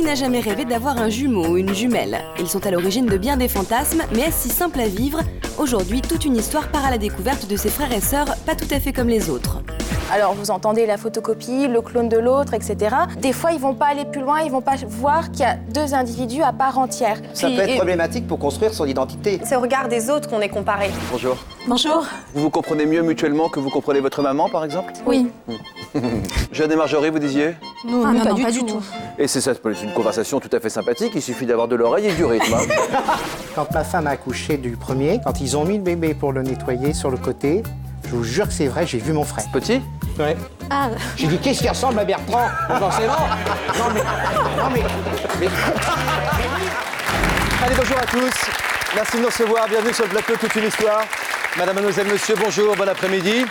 Qui n'a jamais rêvé d'avoir un jumeau ou une jumelle? Ils sont à l'origine de bien des fantasmes, mais est-ce si simple à vivre? Aujourd'hui, toute une histoire part à la découverte de ces frères et sœurs pas tout à fait comme les autres. Alors vous entendez la photocopie, le clone de l'autre, etc. Des fois, ils vont pas aller plus loin, ils vont pas voir qu'il y a deux individus à part entière. Ça peut être problématique pour construire son identité. C'est au regard des autres qu'on est comparé. Bonjour. Bonjour. Vous vous comprenez mieux mutuellement que vous comprenez votre maman, par exemple? Oui. Jeanne et Marjorie, vous disiez? Non, pas du tout. Et c'est ça, c'est une conversation tout à fait sympathique, il suffit d'avoir de l'oreille et du rythme. Quand ma femme a accouché du premier, quand ils ont mis le bébé pour le nettoyer sur le côté, je vous jure que c'est vrai, j'ai vu mon frère. Petit? Ouais. Ah. J'ai dit, qu'est-ce qui ressemble à Bertrand? Forcément. Non mais... Allez, bonjour à tous. Merci de nous recevoir. Bienvenue sur le plateau Toute une histoire. Madame, mademoiselle, monsieur, bonjour, bon après-midi.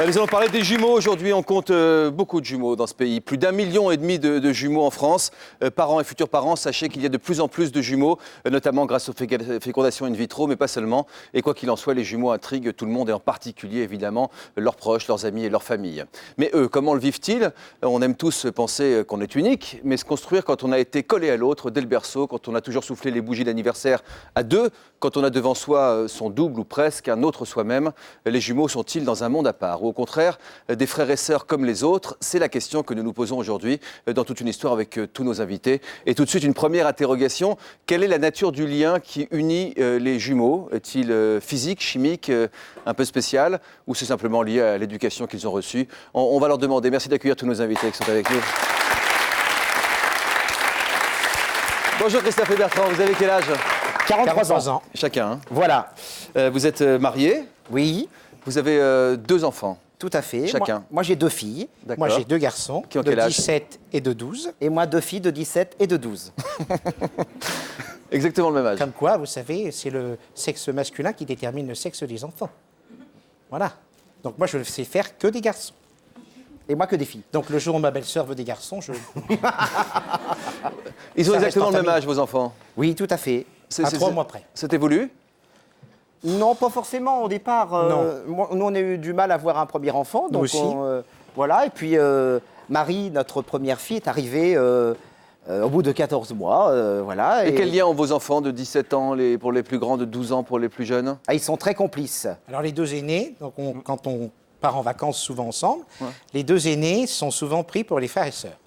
Nous allons parler des jumeaux. Aujourd'hui, on compte beaucoup de jumeaux dans ce pays. Plus d'1,5 million de jumeaux en France. Parents et futurs parents, sachez qu'il y a de plus en plus de jumeaux, notamment grâce aux fécondations in vitro, mais pas seulement. Et quoi qu'il en soit, les jumeaux intriguent tout le monde, et en particulier, évidemment, leurs proches, leurs amis et leurs familles. Mais eux, comment le vivent-ils? On aime tous penser qu'on est unique, mais se construire quand on a été collé à l'autre dès le berceau, quand on a toujours soufflé les bougies d'anniversaire à deux, quand on a devant soi son double ou presque un autre soi-même, les jumeaux sont-ils dans un monde à part? Ou au contraire, des frères et sœurs comme les autres? C'est la question que nous nous posons aujourd'hui dans Toute une histoire avec tous nos invités. Et tout de suite, une première interrogation. Quelle est la nature du lien qui unit les jumeaux? Est-il physique, chimique, un peu spécial? Ou c'est simplement lié à l'éducation qu'ils ont reçue? On va leur demander. Merci d'accueillir tous nos invités qui sont avec nous. Bonjour Christophe et Bertrand, vous avez quel âge? 43 ans. Chacun. Hein. Voilà. Vous êtes mariés? Oui, Vous avez 2 enfants. tout à fait. Chacun. Moi j'ai 2 filles. D'accord. Moi j'ai 2 garçons Qui ont de quel âge? 17 et de 12. Et moi 2 filles de 17 et de 12. Exactement le même âge. Comme quoi, vous savez, c'est le sexe masculin qui détermine le sexe des enfants. Voilà. Donc moi je ne sais faire que des garçons. Et moi que des filles. Donc le jour où ma belle-sœur veut des garçons, je... Ils ont Ça exactement reste le en même âge, famille. vos enfants? Oui, tout à fait. À 3 mois près. C'était voulu? Non, pas forcément au départ. Nous, on a eu du mal à avoir un premier enfant. Nous Donc aussi. voilà. Et puis, Marie, notre première fille, est arrivée au bout de 14 mois. Voilà. Et quel lien ont vos enfants de 17 ans pour les plus grands, de 12 ans pour les plus jeunes? Ah, ils sont très complices. Alors les 2 aînés, donc quand on part en vacances souvent ensemble, les 2 aînés sont souvent pris pour les frères et sœurs.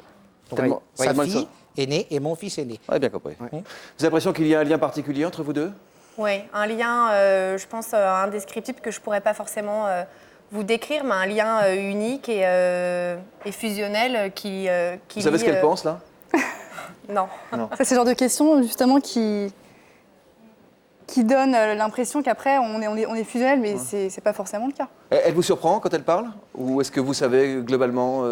Donc, Tellement- sa tellement fille aînée et mon fils aîné. Oui, bien compris. Vous avez l'impression qu'il y a un lien particulier entre vous deux? Oui, un lien, je pense, indescriptible que je ne pourrais pas forcément vous décrire, mais un lien unique et fusionnel qui Vous savez ce qu'elle pense, là? Non. Ça, c'est le genre de question, justement, qui donne l'impression qu'après, on est fusionnel, mais c'est pas forcément le cas. Elle vous surprend quand elle parle? Ou est-ce que vous savez globalement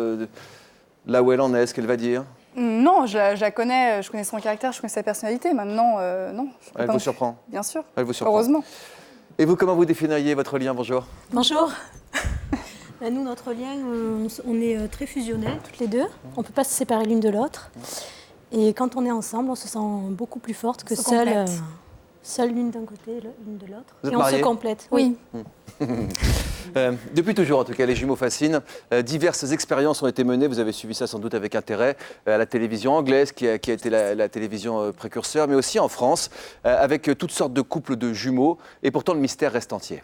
là où elle en est, ce qu'elle va dire? Non, je la connais, je connais son caractère, je connais sa personnalité. Maintenant, non. je peux Elle pas vous non- surprend? Bien sûr. Elle vous surprend? Heureusement. Et vous, comment vous définiriez votre lien? Bonjour. Bonjour. Nous, notre lien, on est très fusionnels, toutes les deux. On ne peut pas se séparer l'une de l'autre. Et quand on est ensemble, on se sent beaucoup plus forte que Se seule complète. l'une d'un côté, l'une de l'autre. Vous êtes Et on se mariés? complète. Oui. Depuis toujours, en tout cas, les jumeaux fascinent. Diverses expériences ont été menées, vous avez suivi ça sans doute avec intérêt, à la télévision anglaise, qui a été la télévision précurseur, mais aussi en France, avec toutes sortes de couples de jumeaux, et pourtant le mystère reste entier.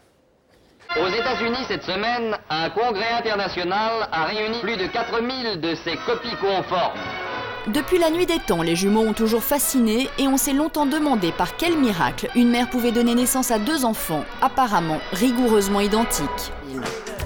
Aux États-Unis, cette semaine, un congrès international a réuni plus de 4000 de ces copies conformes. Depuis la nuit des temps, les jumeaux ont toujours fasciné et on s'est longtemps demandé par quel miracle une mère pouvait donner naissance à 2 enfants, apparemment rigoureusement identiques.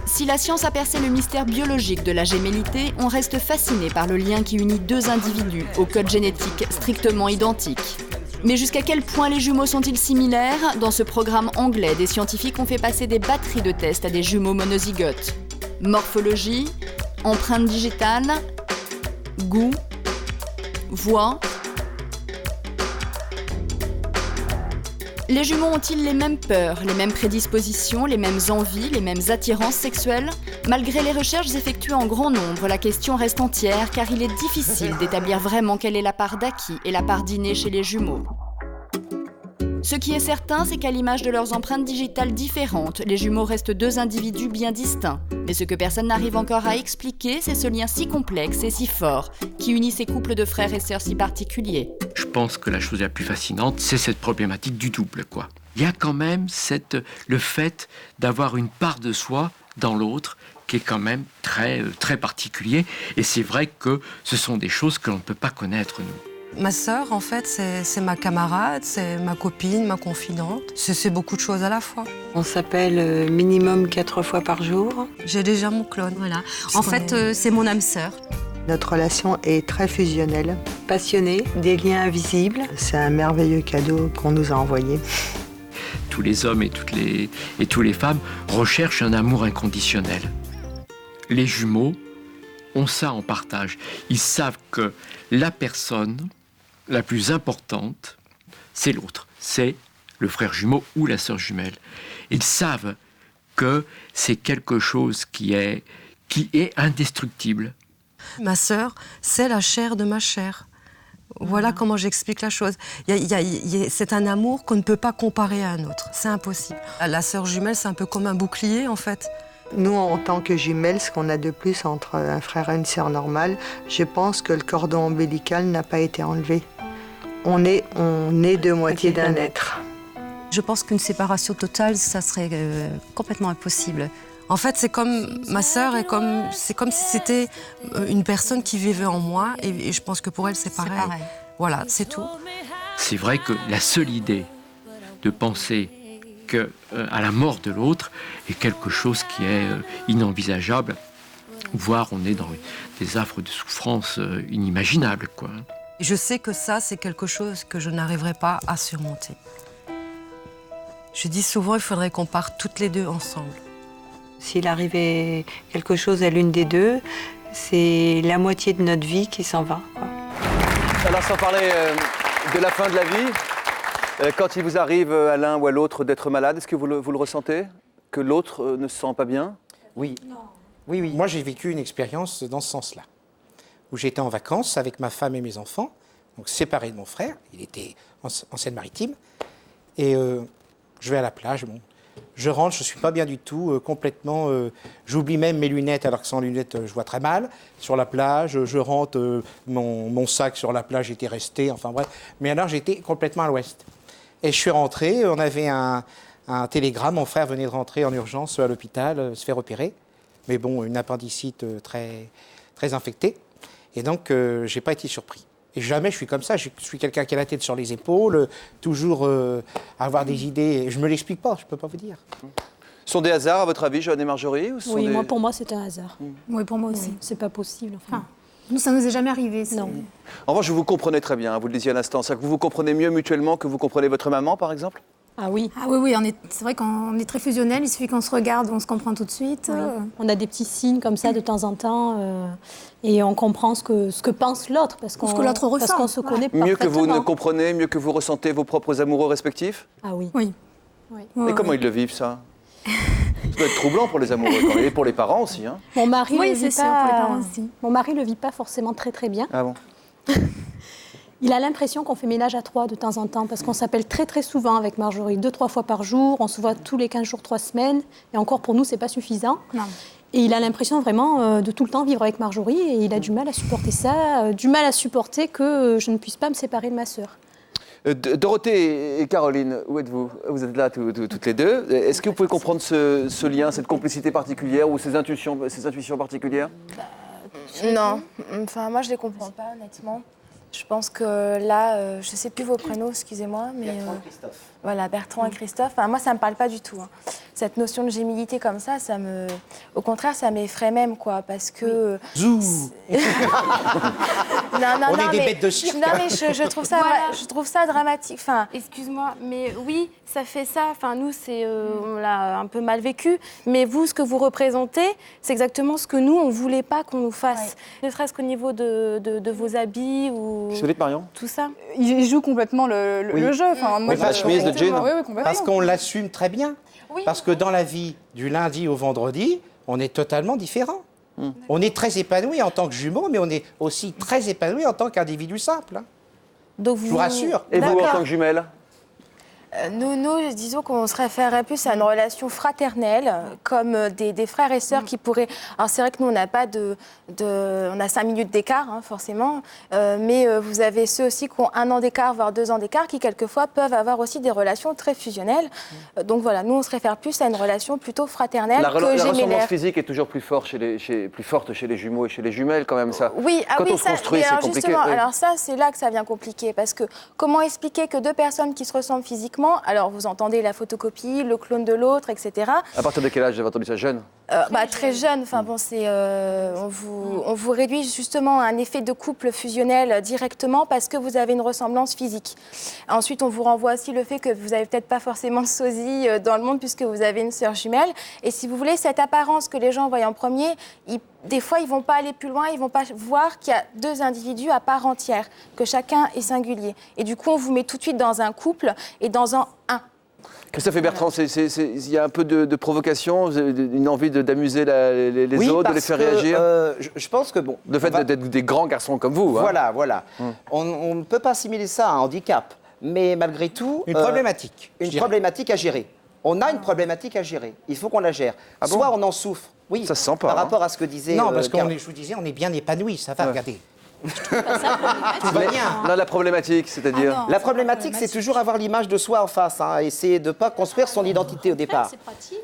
Si la science a percé le mystère biologique de la gémellité, on reste fasciné par le lien qui unit 2 individus au code génétique strictement identique. Mais jusqu'à quel point les jumeaux sont-ils similaires? Dans ce programme anglais, des scientifiques ont fait passer des batteries de tests à des jumeaux monozygotes. Morphologie, empreinte digitale, goût, voix. Les jumeaux ont-ils les mêmes peurs, les mêmes prédispositions, les mêmes envies, les mêmes attirances sexuelles? Malgré les recherches effectuées en grand nombre, la question reste entière car il est difficile d'établir vraiment quelle est la part d'acquis et la part d'inné chez les jumeaux. Ce qui est certain, c'est qu'à l'image de leurs empreintes digitales différentes, les jumeaux restent 2 individus bien distincts, Mais ce que personne n'arrive encore à expliquer, c'est ce lien si complexe et si fort qui unit ces couples de frères et sœurs si particuliers. Je pense que la chose la plus fascinante, c'est cette problématique du double, quoi. Il y a quand même le fait d'avoir une part de soi dans l'autre qui est quand même très, très particulier. Et c'est vrai que ce sont des choses que l'on ne peut pas connaître, nous. Ma sœur, en fait, c'est ma camarade, c'est ma copine, ma confidente. C'est beaucoup de choses à la fois. On s'appelle minimum 4 fois par jour. J'ai déjà mon clone. Voilà. En fait, c'est mon âme sœur. Notre relation est très fusionnelle. Passionnée, des liens invisibles. C'est un merveilleux cadeau qu'on nous a envoyé. Tous les hommes et toutes les femmes recherchent un amour inconditionnel. Les jumeaux ont ça en partage. Ils savent que la personne la plus importante, c'est l'autre. C'est le frère jumeau ou la sœur jumelle. Ils savent que c'est quelque chose qui est indestructible. Ma sœur, c'est la chair de ma chair. Voilà comment j'explique la chose. C'est un amour qu'on ne peut pas comparer à un autre. C'est impossible. La sœur jumelle, c'est un peu comme un bouclier, en fait. Nous, en tant que jumelles, ce qu'on a de plus entre un frère et une sœur normale, je pense que le cordon ombilical n'a pas été enlevé. On est deux moitiés d'un être. Je pense qu'une séparation totale, ça serait complètement impossible. En fait, c'est comme ma sœur, c'est comme si c'était une personne qui vivait en moi, et je pense que pour elle, c'est pareil. Voilà, c'est tout. C'est vrai que la seule idée de penser à la mort de l'autre est quelque chose qui est inenvisageable, voire on est dans des affres de souffrance inimaginables, quoi. Je sais que ça, c'est quelque chose que je n'arriverai pas à surmonter. Je dis souvent, il faudrait qu'on parte toutes les deux ensemble. S'il arrivait quelque chose à l'une des deux, c'est la moitié de notre vie qui s'en va, quoi. Alors, sans parler de la fin de la vie, quand il vous arrive à l'un ou à l'autre d'être malade, est-ce que vous le ressentez? Que l'autre ne se sent pas bien? Oui. Oui, oui. Moi, j'ai vécu une expérience dans ce sens-là, où j'étais en vacances avec ma femme et mes enfants, donc séparés de mon frère. Il était en Seine-Maritime. Et je vais à la plage. Bon, je rentre, je ne suis pas bien du tout, complètement. J'oublie même mes lunettes, alors que sans lunettes, je vois très mal. Sur la plage, je rentre, mon sac sur la plage était resté, enfin bref. Mais alors, j'étais complètement à l'ouest. Et je suis rentré, on avait un télégramme, mon frère venait de rentrer en urgence à l'hôpital, se faire opérer. Mais bon, une appendicite très, très infectée. Et donc, je n'ai pas été surpris. Et jamais je suis comme ça. Je suis quelqu'un qui a la tête sur les épaules, toujours avoir des idées. Je ne me l'explique pas, je ne peux pas vous dire. Ce sont des hasards, à votre avis, Joanne et Marjorie, ou Oui, pour moi, c'est un hasard. Oui, pour moi aussi. C'est pas possible. Enfin. Nous, ça nous est jamais arrivé. Non. En revanche, je vous comprenez très bien, vous le disiez à l'instant. C'est que vous vous comprenez mieux mutuellement que vous comprenez votre maman, par exemple? Ah oui. Ah oui, c'est vrai qu'on est très fusionnels. Il suffit qu'on se regarde, on se comprend tout de suite. Oui. On a des petits signes comme ça de temps en temps et on comprend ce que pense l'autre parce que l'autre ressent. Parce qu'on se connaît parfaitement. Mieux que vous ne comprenez, mieux que vous ressentez vos propres amoureux respectifs? Ah oui. Oui. Et comment ils le vivent, ça? Ça doit être troublant pour les amoureux, et pour les parents aussi. Hein. Mon mari oui, le vit c'est pas. sûr, pour les parents aussi. Mon mari le vit pas forcément très très bien. Ah bon? Il a l'impression qu'on fait ménage à 3 de temps en temps parce qu'on s'appelle très très souvent avec Marjorie, 2-3 fois par jour. On se voit tous les 15 jours, 3 semaines. Et encore pour nous, c'est pas suffisant. Non. Et il a l'impression vraiment de tout le temps vivre avec Marjorie et il a du mal à supporter ça, du mal à supporter que je ne puisse pas me séparer de ma sœur. Dorothée et Caroline, où êtes-vous? Vous êtes là toutes les deux. Est-ce que vous pouvez comprendre ce lien, cette complicité particulière ou ces intuitions particulières? Non, enfin moi je les comprends pas honnêtement. Je pense que là, je sais plus vos prénoms, excusez-moi, mais Bertrand et Christophe. Voilà, Bertrand et Christophe. Enfin, moi, ça me parle pas du tout. Hein. Cette notion de gémilité comme ça, au contraire, ça m'effraie même, quoi, parce que. Zou. Non, On est des bêtes de cirque. Non, mais je trouve ça, je trouve ça dramatique. Enfin, excuse-moi, mais oui, ça fait ça. Enfin, nous, on l'a un peu mal vécu. Mais vous, ce que vous représentez, c'est exactement ce que nous, on voulait pas qu'on nous fasse. Ouais. Ne serait-ce qu'au niveau de vos habits ou. Marion. Tout ça. Il joue complètement le jeu. Enfin, moi, la chemise, le jean. Oui, complètement. Parce qu'on l'assume très bien. Oui. Parce que dans la vie du lundi au vendredi, on est totalement différents. On est très épanouis en tant que jumeaux, mais on est aussi très épanouis en tant qu'individu simple. Hein. Donc je vous rassure. Et vous, en tant que jumelle? Nous, disons qu'on se référerait plus à une relation fraternelle, comme des frères et sœurs qui pourraient... Alors c'est vrai que nous, on n'a pas on a 5 minutes d'écart, hein, forcément, mais vous avez ceux aussi qui ont 1 an d'écart, voire 2 ans d'écart, qui quelquefois peuvent avoir aussi des relations très fusionnelles. Donc voilà, nous, on se réfère plus à une relation plutôt fraternelle La que ressemblance gémellaire. physique est toujours plus forte chez les jumeaux et chez les jumelles, quand même, ça. Oui, Quand on se ça, construit, mais c'est alors compliqué. justement, Oui. alors ça, c'est là que ça devient compliqué, parce que comment expliquer que 2 personnes qui se ressemblent physiquement, alors vous entendez la photocopie, le clone de l'autre, etc. À partir de quel âge vous avez entendu ça, jeune? Très jeune. Enfin bon, on vous réduit justement à un effet de couple fusionnel directement parce que vous avez une ressemblance physique. Ensuite, on vous renvoie aussi le fait que vous n'avez peut-être pas forcément de sosie dans le monde puisque vous avez une sœur jumelle. Et si vous voulez, cette apparence que les gens voient en premier, des fois, ils ne vont pas aller plus loin, ils ne vont pas voir qu'il y a 2 individus à part entière, que chacun est singulier. Et du coup, on vous met tout de suite dans un couple et dans un. Christophe et Bertrand, il y a un peu de provocation, une envie d'amuser les autres, de les faire réagir. Je pense que bon. Le fait d'être des grands garçons comme vous. Voilà. On ne peut pas assimiler ça à un handicap, mais malgré tout. Une problématique. Une problématique à gérer. On a une problématique à gérer. Il faut qu'on la gère. Soit on en souffre. Oui. Ça se sent pas. Par rapport à ce que disait. Non, parce que je vous disais, on est bien épanoui, ça va, regardez. Tout va bien. Non, la problématique, c'est-à-dire La problématique, c'est toujours avoir l'image de soi en face, essayer de ne pas construire son identité au départ. C'est pratique.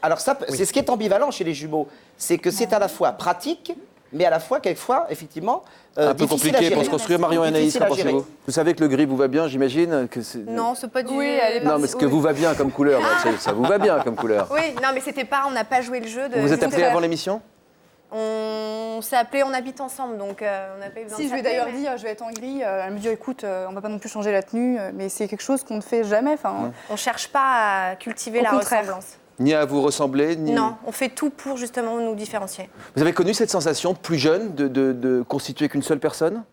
Alors ça, c'est ce qui est ambivalent chez les jumeaux, c'est que c'est à la fois pratique, mais à la fois, quelquefois, effectivement, un peu difficile à compliqué gérer. pour se construire. Marion et Anaïs, qu'en pensez-vous? Vous savez que le gris vous va bien, j'imagine que Non, c'est pas du... Oui, elle est Non, mais ce que vous va bien comme couleur, ça vous va bien comme couleur. Oui, non, mais c'était pas... On n'a pas joué le jeu de... Vous vous êtes appelé avant l'émission? On s'est appelé, on habite ensemble, donc on n'a pas eu besoin de Si, je lui ai d'ailleurs dit, je vais être en gris. Elle me dit, écoute, on va pas non plus changer la tenue, mais c'est quelque chose qu'on ne fait jamais. On cherche pas à cultiver la ressemblance. Ni à vous ressembler, ni... Non, on fait tout pour justement nous différencier. Vous avez connu cette sensation, plus jeune, de constituer qu'une seule personne?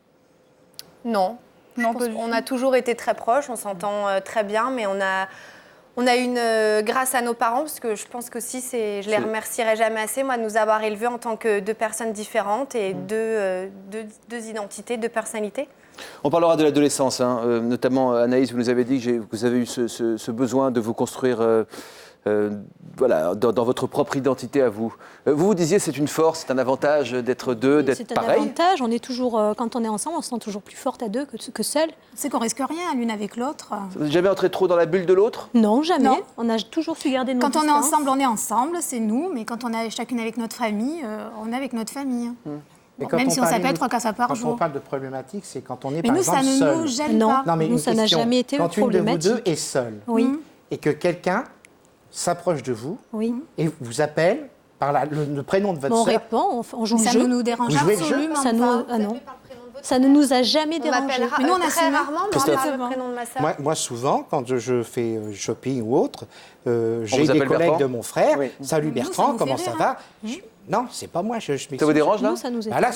Non. On a toujours été très proches, on s'entend très bien, mais on a une grâce à nos parents, parce que je pense qu'aussi, je les remercierai jamais assez, moi, de nous avoir élevés en tant que 2 personnes différentes et 2 identités, 2 personnalités. On parlera de l'adolescence, notamment Anaïs, vous nous avez dit que vous avez eu ce besoin de vous construire dans votre propre identité à vous. Vous disiez c'est une force, c'est un avantage d'être 2, d'être pareil. C'est un avantage, on est toujours, quand on est ensemble, on se sent toujours plus forte à 2 que seule. C'est qu'on risque rien l'une avec l'autre. Vous n'êtes jamais entré trop dans la bulle de l'autre? Non, jamais. Non. On a toujours su garder nos distances. Quand on est ensemble, c'est nous, mais quand on est chacune avec notre famille, on est avec notre famille. Même si on s'appelle 3 fois par jour. Quand on parle de problématique, c'est quand on est, mais par nous, exemple, seul. ça ne nous gêne pas. Non, mais nous, ça n'a jamais été une problématique. Quand une de vous 2 est seule, et que quelqu'un s'approche de vous et vous appelle par le prénom de votre sœur. On répond, on joue le jeu. Ça ne nous dérange absolument pas. Ça ne nous a jamais dérangé. Mais nous, on a très rarement le prénom de ma sœur. Moi, souvent, quand je fais shopping ou autre, j'ai des collègues de mon frère. Oui. Salut Bertrand, comment ça va? Non, c'est pas moi. Je ça vous dérange, là? Nous, ça nous est là,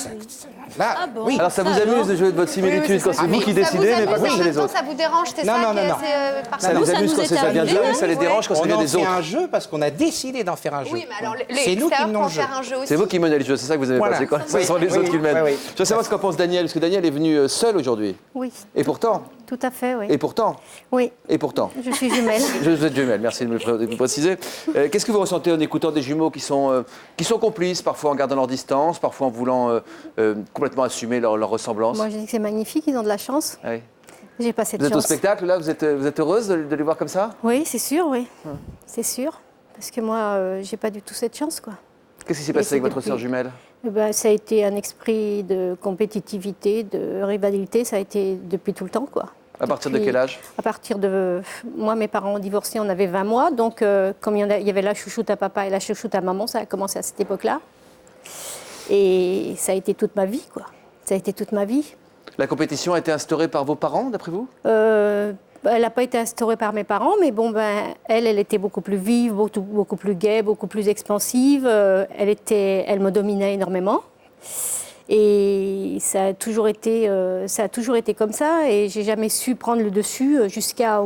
bon, oui. Alors, ça vous amuse de jouer de votre similitude quand c'est vous qui décidez, mais pas quand c'est les autres? Ça vous dérange, c'est ça? Non. Ça vous amuse quand ça vient de vous, ça les dérange quand ça vient des autres? On en fait un jeu parce qu'on a décidé d'en faire un jeu. Oui, mais alors c'est nous qui menons le jeu. C'est vous qui menez le jeu, c'est ça que vous avez passé, quoi. Ce sont les autres qui le mènent. Je veux savoir ce qu'en pense Daniel, parce que Daniel est venu seul aujourd'hui. Oui. Et pourtant? Tout à fait, oui. Et pourtant? Oui. Et pourtant? Je suis jumelle. Vous êtes jumelle, merci de me préciser. Qu'est-ce que vous ressentez en écoutant des jumeaux qui sont complices, parfois en gardant leur distance, parfois en voulant complètement assumer leur ressemblance? Moi, je dis que c'est magnifique, ils ont de la chance. Oui. J'ai pas cette chance. Vous êtes au spectacle, là? Vous êtes heureuse de les voir comme ça? Oui, c'est sûr, oui. C'est sûr. Parce que moi, j'ai pas du tout cette chance, quoi. Qu'est-ce qui s'est passé avec votre sœur jumelle? Ça a été un esprit de compétitivité, de rivalité, ça a été depuis tout le temps, quoi. À partir de quel âge? À partir de... Moi, mes parents ont divorcé, on avait 20 mois, donc comme il y avait la chouchoute à papa et la chouchoute à maman, ça a commencé à cette époque-là. Et ça a été toute ma vie, quoi. Ça a été toute ma vie. La compétition a été instaurée par vos parents, d'après vous? Elle n'a pas été instaurée par mes parents, mais bon, elle était beaucoup plus vive, beaucoup plus gaie, beaucoup plus expansive. Elle me dominait énormément. Et ça a toujours été comme ça. Et j'ai jamais su prendre le dessus jusqu'à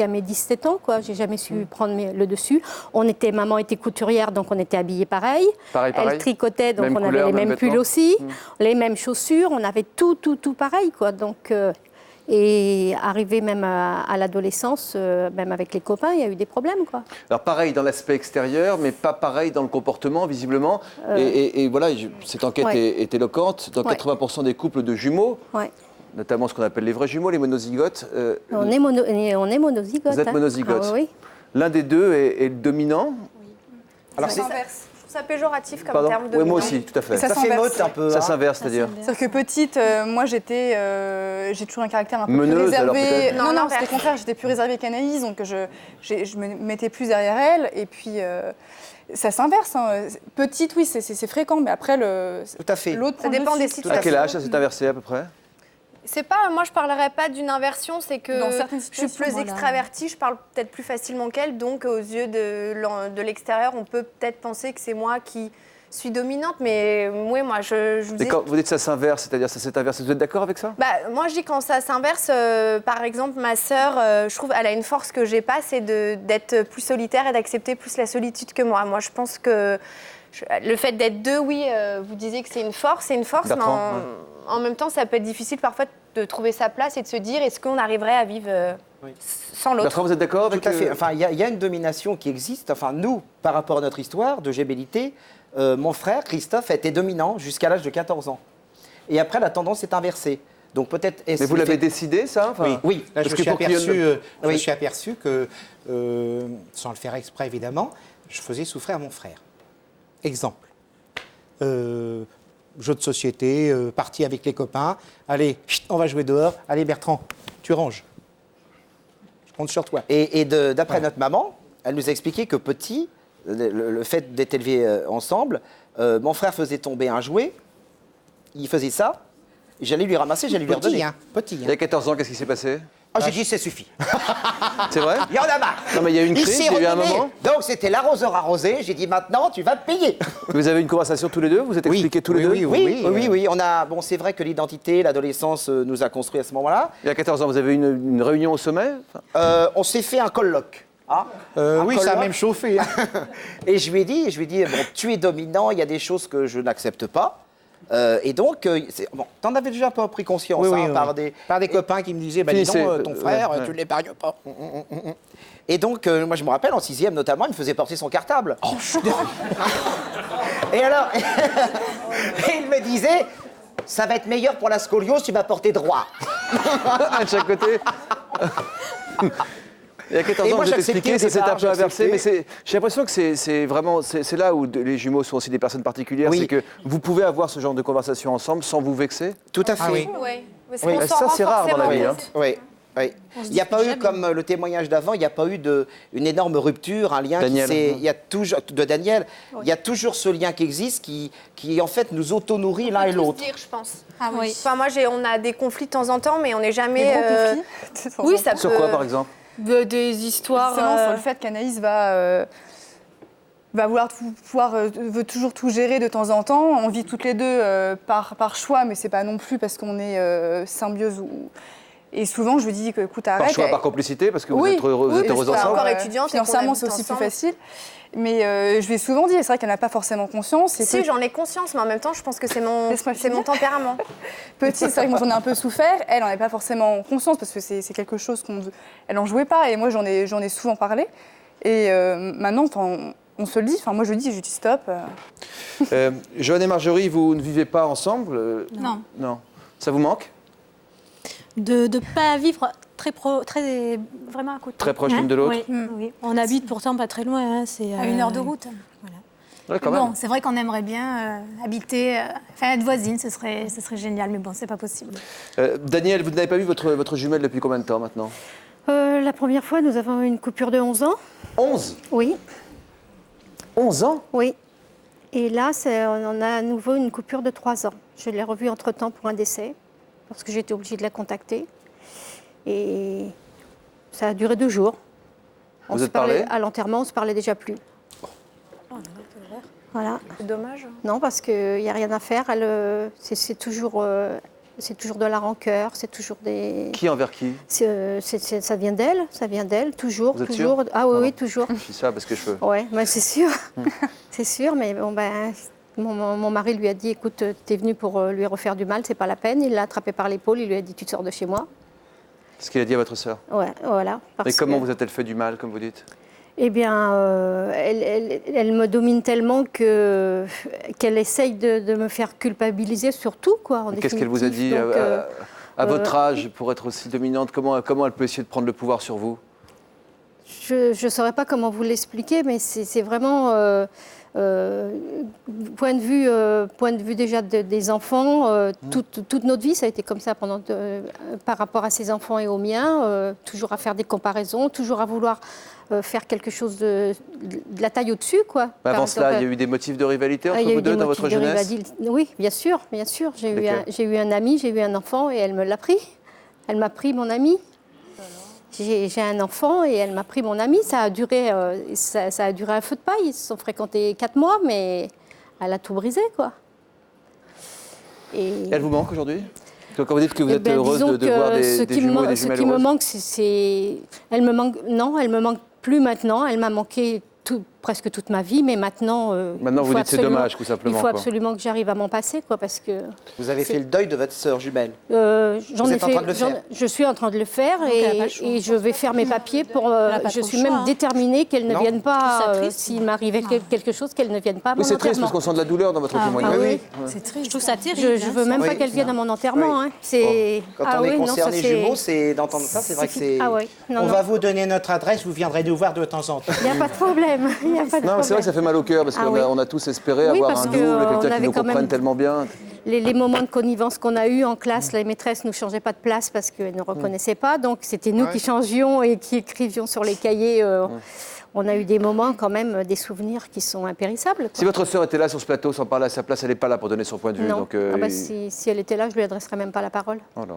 mes 17 ans, quoi. J'ai jamais su prendre le dessus. Maman était couturière, donc on était habillés pareil. Elle tricotait, donc on avait les mêmes pulls aussi, les mêmes chaussures. On avait tout pareil, quoi. Donc, Et arrivé même à l'adolescence, même avec les copains, il y a eu des problèmes, quoi. Alors pareil dans l'aspect extérieur, mais pas pareil dans le comportement, visiblement. Et voilà, cette enquête est éloquente. Dans 80% des couples de jumeaux, notamment ce qu'on appelle les vrais jumeaux, les monozygotes. On est monozygote. Vous êtes monozygote. Ah, oui. L'un des deux est le dominant. Alors c'est inverse. Je trouve ça péjoratif comme terme de. Oui, moi aussi, tout à fait. Ça s'inverse un peu. Ça s'inverse, c'est-à-dire. C'est-à-dire que petite, moi j'ai toujours un caractère un peu meneuse, plus réservé. alors, Non, c'était le contraire, j'étais plus réservée qu'Anaïs, donc je me mettais plus derrière elle. Et puis ça s'inverse. Hein. Petite, oui, c'est fréquent, mais après tout à fait. L'autre, ça dépend des situations. À quel âge ça s'est inversé à peu près? C'est pas, moi je parlerais pas d'une inversion, c'est que je suis plus extravertie, je parle peut-être plus facilement qu'elle, donc aux yeux de l'extérieur, on peut peut-être penser que c'est moi qui suis dominante, mais oui, moi je vous dis... Et quand vous dites ça s'inverse, c'est-à-dire ça s'est inversé, vous êtes d'accord avec ça? Moi je dis quand ça s'inverse, par exemple ma sœur, je trouve elle a une force que j'ai pas, c'est d'être plus solitaire et d'accepter plus la solitude que moi. Moi je pense que le fait d'être deux, oui, vous disiez que c'est une force, mais en même temps, ça peut être difficile parfois de trouver sa place et de se dire est-ce qu'on arriverait à vivre sans l'autre. Bertrand, vous êtes d'accord avec... Tout à fait. Enfin, il y a une domination qui existe. Enfin, nous, par rapport à notre histoire de gémellité, mon frère, Christophe, a été dominant jusqu'à l'âge de 14 ans. Et après, la tendance est inversée. Donc peut-être... Mais vous l'avez décidé, ça? Oui. Là, je me suis aperçu que, sans le faire exprès évidemment, je faisais souffrir mon frère. Exemple. Jeu de société, partie avec les copains. Allez, on va jouer dehors. Allez, Bertrand, tu ranges. Je compte sur toi. Et d'après notre maman, elle nous a expliqué que petit, le fait d'être élevé ensemble, mon frère faisait tomber un jouet, il faisait ça, j'allais lui ramasser, j'allais lui redonner. Petit. Il y a 14 ans, qu'est-ce qui s'est passé? J'ai dit, ça suffit. C'est vrai? Il y en a marre. Non, mais il y a eu une crise, il y a eu un moment. Donc c'était l'arroseur arrosé. J'ai dit, maintenant, tu vas payer. Vous avez une conversation tous les deux? Vous êtes expliqués tous les deux? Oui. On a, bon, c'est vrai que l'identité, l'adolescence nous a construit à ce moment-là. Il y a 14 ans, vous avez eu une réunion au sommet? On s'est fait un colloque. Oui, ça a même chauffé. Et je lui ai dit, bon, tu es dominant, il y a des choses que je n'accepte pas. Et donc, t'en avais déjà pas pris conscience par des copains qui me disaient, dis donc, ton frère, tu ne l'épargnes pas. Et donc, moi je me rappelle, en 6e notamment, il me faisait porter son cartable. Et alors, il me disait, ça va être meilleur pour la scoliose, tu vas porter droit. De chaque côté. Il y a 14 ans, vous êtes expliqué, ça s'est un peu inversé, mais j'ai l'impression que c'est vraiment, c'est là où les jumeaux sont aussi des personnes particulières, c'est que vous pouvez avoir ce genre de conversation ensemble sans vous vexer. Tout à fait. Ça, c'est rare dans la vie. Oui. Il n'y a pas eu, comme le témoignage d'avant, il n'y a pas eu une énorme rupture, un lien il y a toujours, de Daniel, il y a toujours ce lien qui existe, qui en fait nous auto-nourrit l'un et l'autre. Je pense. Ah oui. Enfin, moi, on a des conflits de temps en temps, mais on n'est jamais... Oui, ça peut... Sur quoi, par exemple? Des histoires... sur le fait qu'Anaïs va vouloir veut toujours tout gérer de temps en temps. On vit toutes les deux par choix, mais c'est pas non plus parce qu'on est symbiose ou... Et souvent, je lui dis que, écoute, arrête. Par choix, par complicité, parce que vous êtes heureux ensemble. Encore étudiante. Financièrement, c'est aussi plus facile. Mais je lui ai souvent dit, et c'est vrai qu'elle n'a pas forcément conscience. Si, j'en ai conscience, mais en même temps, je pense que c'est mon tempérament. Petite, c'est vrai que moi, j'en ai un peu souffert. Elle n'en avait pas forcément conscience, parce que c'est quelque chose elle n'en jouait pas. Et moi, j'en ai souvent parlé. Et maintenant, on se le dit. Enfin, moi, je lui dis stop. Joanne et Marjorie, vous ne vivez pas ensemble? Non. Ça vous manque? De ne pas vivre vraiment à côté. Très proche l'une de l'autre? Oui. On habite pourtant pas très loin. C'est à 1 heure de route. Voilà. Ouais, bon, c'est vrai qu'on aimerait bien habiter, être voisine, ce serait génial, mais bon, c'est pas possible. Daniel, vous n'avez pas vu votre jumelle depuis combien de temps maintenant? La première fois, nous avons eu une coupure de 11 ans. 11? Oui. 11 ans? Oui. Et là, on a à nouveau une coupure de 3 ans. Je l'ai revue entre-temps pour un décès, parce que j'étais obligée de la contacter. Et ça a duré 2 jours. Vous êtes parlé? À l'enterrement, on ne se parlait déjà plus. Voilà. C'est dommage. Non, parce qu'il n'y a rien à faire. C'est toujours de la rancœur, c'est toujours des... Qui envers qui? Ça vient d'elle, toujours. Vous êtes toujours. Sûr? Ah oui, toujours. Je dis ça parce que je veux. Oui, c'est sûr. C'est sûr, mais bon, mon mari lui a dit, écoute, t'es venu pour lui refaire du mal, c'est pas la peine. Il l'a attrapé par l'épaule, il lui a dit, tu te sors de chez moi. C'est ce qu'il a dit à votre sœur? Ouais, voilà. Et comment vous a-t-elle fait du mal, comme vous dites? Eh bien, elle me domine tellement qu'elle essaye de me faire culpabiliser sur tout, quoi. Qu'est-ce qu'elle vous a dit à votre âge, pour être aussi dominante? Comment elle peut essayer de prendre le pouvoir sur vous? Je ne saurais pas comment vous l'expliquer, mais c'est vraiment... point de vue déjà des enfants, toute notre vie, ça a été comme ça par rapport à ses enfants et aux miens, toujours à faire des comparaisons, toujours à vouloir faire quelque chose de la taille au-dessus, quoi. Avant cela, il y a eu des motifs de rivalité entre vous deux dans votre jeunesse? Oui, bien sûr, bien sûr. J'ai eu un ami, j'ai eu un enfant et elle me l'a pris. Elle m'a pris mon ami. J'ai un enfant et elle m'a pris mon ami. Ça a duré un feu de paille. Ils se sont fréquentés 4 mois, mais elle a tout brisé, quoi. Et elle vous manque aujourd'hui? Quand vous dites que vous êtes heureuse de voir des jumeaux et des jumelles Ce qui me manque, c'est... Elle me manque plus maintenant. Elle m'a manqué presque toute ma vie, mais maintenant... Maintenant, vous dites c'est dommage, tout simplement. Il faut absolument que j'arrive à m'en passer, quoi, parce que... Vous avez fait le deuil de votre sœur jumelle? Vous êtes en train de le faire? Je suis en train de le faire et je vais faire mes papiers pour... je suis même déterminée qu'elle ne vienne pas, s'il m'arrivait quelque chose, qu'elle ne vienne pas à mon enterrement. C'est triste parce qu'on sent de la douleur dans votre témoignage. Oui, c'est triste. Je trouve ça terrible. Je ne veux même pas qu'elle vienne à mon enterrement. Quand on est concerné jumeaux, d'entendre ça, c'est vrai que c'est... On va vous donner notre adresse, vous viendrez nous voir de temps en temps. Il n'y a pas de problème. Non, c'est vrai que ça fait mal au cœur parce qu'on a tous espéré avoir un double, quelqu'un qui nous comprenne tellement bien. Les moments de connivence qu'on a eus en classe, les maîtresses ne nous changeaient pas de place parce qu'elles ne reconnaissaient pas. Donc c'était nous qui changions et qui écrivions sur les cahiers. On a eu des moments, quand même, des souvenirs qui sont impérissables, quoi. Si votre sœur était là sur ce plateau sans parler à sa place, elle n'est pas là pour donner son point de vue. Non. Donc, si elle était là, je ne lui adresserais même pas la parole. Voilà.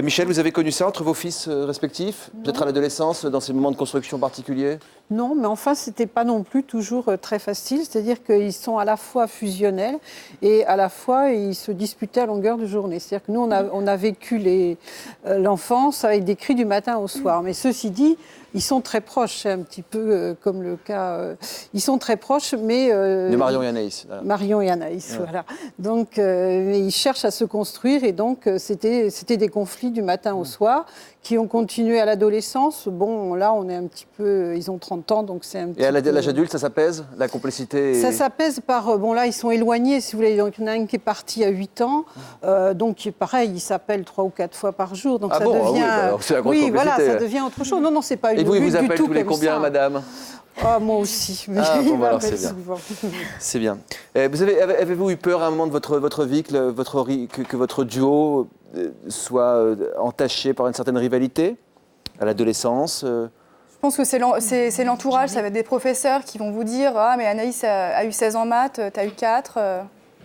Michel, vous avez connu ça entre vos fils respectifs? Peut-être à l'adolescence, dans ces moments de construction particuliers? Non, mais enfin, ce n'était pas non plus toujours très facile. C'est-à-dire qu'ils sont à la fois fusionnels et à la fois, ils se disputaient à longueur de journée. C'est-à-dire que nous, on a vécu l'enfance avec des cris du matin au soir. Mais ceci dit, ils sont très proches, c'est un petit peu comme le cas... ils sont très proches, mais... de Marion et Anaïs. Voilà. Marion et Anaïs, voilà. Donc, ils cherchent à se construire et donc, c'était des conflits du matin au soir qui ont continué à l'adolescence. Bon, là, on est un petit peu... Ils ont 30 ans, donc c'est un petit peu... Et à l'âge adulte, ça s'apaise? La complicité Ça s'apaise par... Bon, là, ils sont éloignés, si vous voulez. Donc, il y en a un qui est parti à 8 ans. Donc, pareil, ils s'appellent 3 ou 4 fois par jour. Donc, ça devient... oui, bah, c'est la grosse complicité. Voilà, ça devient autre chose. Non, c'est pas une... Et vous, ils vous appellent tous les combien, madame? Moi aussi. Mais bon, alors c'est bien. C'est bien. Avez-vous eu peur à un moment de votre vie que votre duo soit entaché par une certaine rivalité à l'adolescence? Je pense que c'est l'entourage, ça va être des professeurs qui vont vous dire « Ah, mais Anaïs a eu 16 en maths, t'as eu 4 ».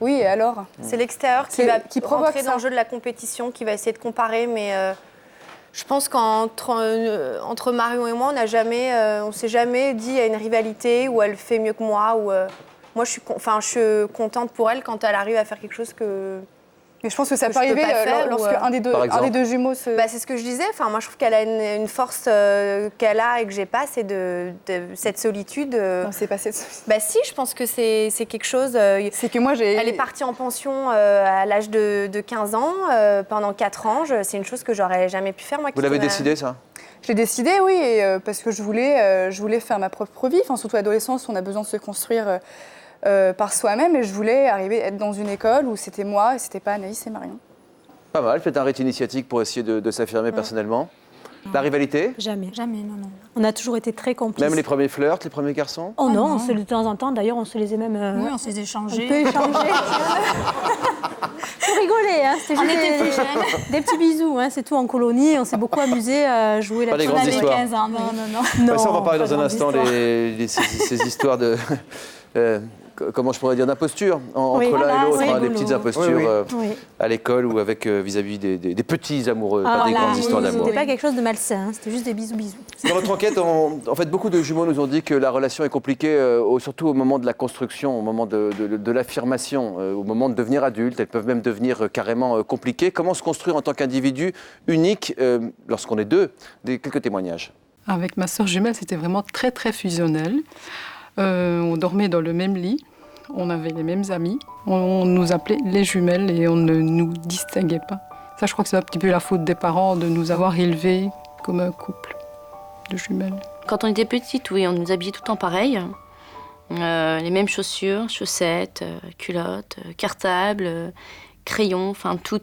Oui, et alors? C'est l'extérieur qui provoque rentrer dans le jeu de la compétition, qui va essayer de comparer, mais... Je pense qu'entre Marion et moi, on s'est jamais dit il y a une rivalité ou elle fait mieux que moi. Ou moi, je suis contente pour elle quand elle arrive à faire quelque chose que. Mais je pense que ça peut arriver lorsque un des deux jumeaux se... c'est ce que je disais. Enfin, moi, je trouve qu'elle a une force qu'elle a et que j'ai pas, c'est de cette solitude. Non, c'est pas cette solitude. Si, je pense que c'est quelque chose... c'est que moi, Elle est partie en pension à l'âge de 15 ans, pendant 4 ans. C'est une chose que j'aurais jamais pu faire, moi. Vous l'avez décidé, ça? Je l'ai décidé, oui, parce que je voulais faire ma propre vie. Enfin, surtout à l'adolescence, on a besoin de se construire... par soi-même, et je voulais être dans une école où c'était moi et c'était pas Anaïs et Marion. Pas mal, faites un rite initiatique pour essayer de s'affirmer personnellement. La rivalité? Jamais. Jamais, non. On a toujours été très complices. Même les premiers flirts, les premiers garçons? Oh non, de temps en temps, d'ailleurs, on se les a même... Oui, on se les échangeait. On peut échanger. Pour rigoler, hein, c'était juste des petits bisous, hein, c'est tout en colonie. On s'est beaucoup amusé à jouer la... Pas des grandes histoires. 15 ans, non. Ça, on va parler dans un instant ces histoires de... comment je pourrais dire, d'imposture entre l'un et l'autre, des petites impostures à l'école ou avec vis-à-vis des petits amoureux, pas des grandes histoires d'amour. C'était pas quelque chose de malsain, c'était juste des bisous. Dans votre enquête, en fait, beaucoup de jumeaux nous ont dit que la relation est compliquée, surtout au moment de la construction, au moment de l'affirmation, au moment de devenir adulte. Elles peuvent même devenir carrément compliquées. Comment se construire en tant qu'individu unique lorsqu'on est deux? Quelques témoignages. Avec ma sœur jumelle, c'était vraiment très, très fusionnel. On dormait dans le même lit, on avait les mêmes amis, on nous appelait les jumelles et on ne nous distinguait pas. Ça, je crois que c'est un petit peu la faute des parents de nous avoir élevés comme un couple de jumelles. Quand on était petites, oui, on nous habillait tout le temps pareil. Les mêmes chaussures, chaussettes, culottes, cartables, crayons, enfin tout.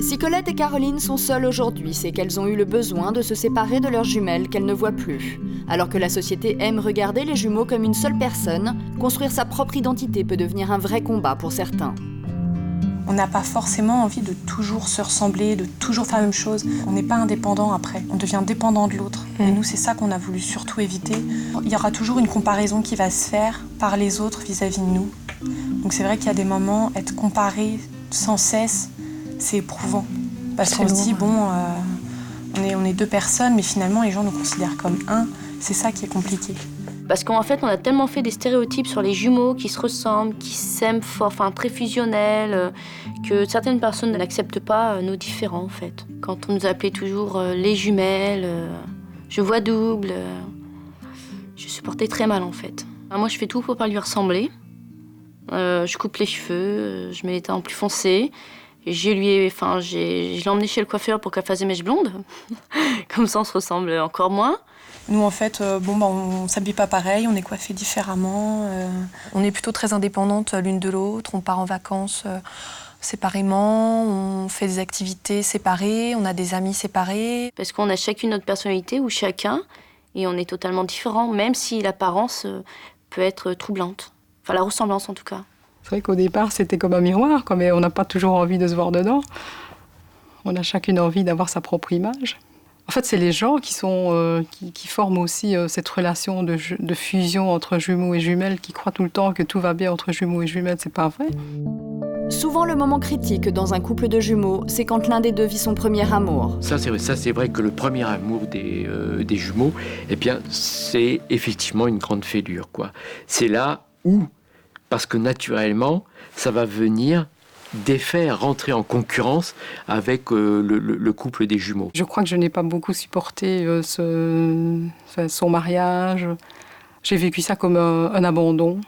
Si Colette et Caroline sont seules aujourd'hui, c'est qu'elles ont eu le besoin de se séparer de leurs jumelles qu'elles ne voient plus. Alors que la société aime regarder les jumeaux comme une seule personne, construire sa propre identité peut devenir un vrai combat pour certains. On n'a pas forcément envie de toujours se ressembler, de toujours faire la même chose. On n'est pas indépendant après, on devient dépendant de l'autre. Et nous, c'est ça qu'on a voulu surtout éviter. Il y aura toujours une comparaison qui va se faire par les autres vis-à-vis de nous. Donc c'est vrai qu'il y a des moments, être comparé sans cesse, c'est éprouvant. Parce qu'on se dit, bon, on est deux personnes, mais finalement, les gens nous considèrent comme un. C'est ça qui est compliqué. Parce qu'en fait, on a tellement fait des stéréotypes sur les jumeaux qui se ressemblent, qui s'aiment fort, enfin très fusionnels, que certaines personnes n'acceptent pas nos différents, en fait. Quand on nous appelait toujours les jumelles, je vois double, je supportais très mal, en fait. Moi, je fais tout pour pas lui ressembler. Je coupe les cheveux, je mets les teints plus foncés. Je l'ai emmené chez le coiffeur pour qu'elle fasse des mèches blondes. Comme ça, on se ressemble encore moins. Nous, en fait, on ne s'habille pas pareil, on est coiffés différemment. On est plutôt très indépendantes l'une de l'autre. On part en vacances séparément, on fait des activités séparées, on a des amis séparés. Parce qu'on a chacune notre personnalité, ou chacun, et on est totalement différents, même si l'apparence peut être troublante. Enfin, la ressemblance, en tout cas. C'est vrai qu'au départ, c'était comme un miroir, mais on n'a pas toujours envie de se voir dedans. On a chacune envie d'avoir sa propre image. En fait, c'est les gens qui forment aussi cette relation de fusion entre jumeaux et jumelles, qui croient tout le temps que tout va bien entre jumeaux et jumelles. C'est pas vrai. Souvent, le moment critique dans un couple de jumeaux, c'est quand l'un des deux vit son premier amour. Ça, c'est vrai que le premier amour des jumeaux, eh bien, c'est effectivement une grande fêlure, quoi. C'est là où, parce que naturellement, ça va venir défaire, rentrer en concurrence avec le couple des jumeaux. Je crois que je n'ai pas beaucoup supporté son mariage. J'ai vécu ça comme un abandon,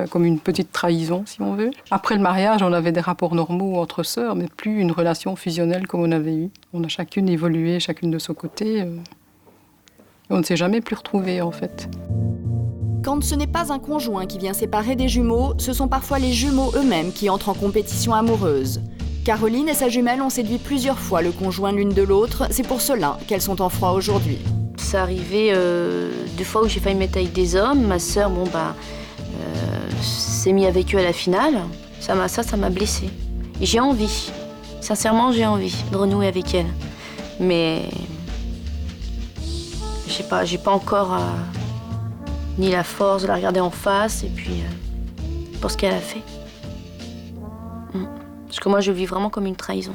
comme une petite trahison, si on veut. Après le mariage, on avait des rapports normaux entre sœurs, mais plus une relation fusionnelle comme on avait eu. On a chacune évolué, chacune de son côté. On ne s'est jamais plus retrouvés, en fait. Quand ce n'est pas un conjoint qui vient séparer des jumeaux, ce sont parfois les jumeaux eux-mêmes qui entrent en compétition amoureuse. Caroline et sa jumelle ont séduit plusieurs fois le conjoint l'une de l'autre, c'est pour cela qu'elles sont en froid aujourd'hui. Ça arrivait 2 fois où j'ai failli me mettre avec des hommes. Ma sœur, s'est mise avec eux à la finale. Ça m'a blessée. J'ai envie, sincèrement, j'ai envie de renouer avec elle. Mais j'ai pas encore ni la force de la regarder en face, et puis pour ce qu'elle a fait. Parce que moi, je vis vraiment comme une trahison.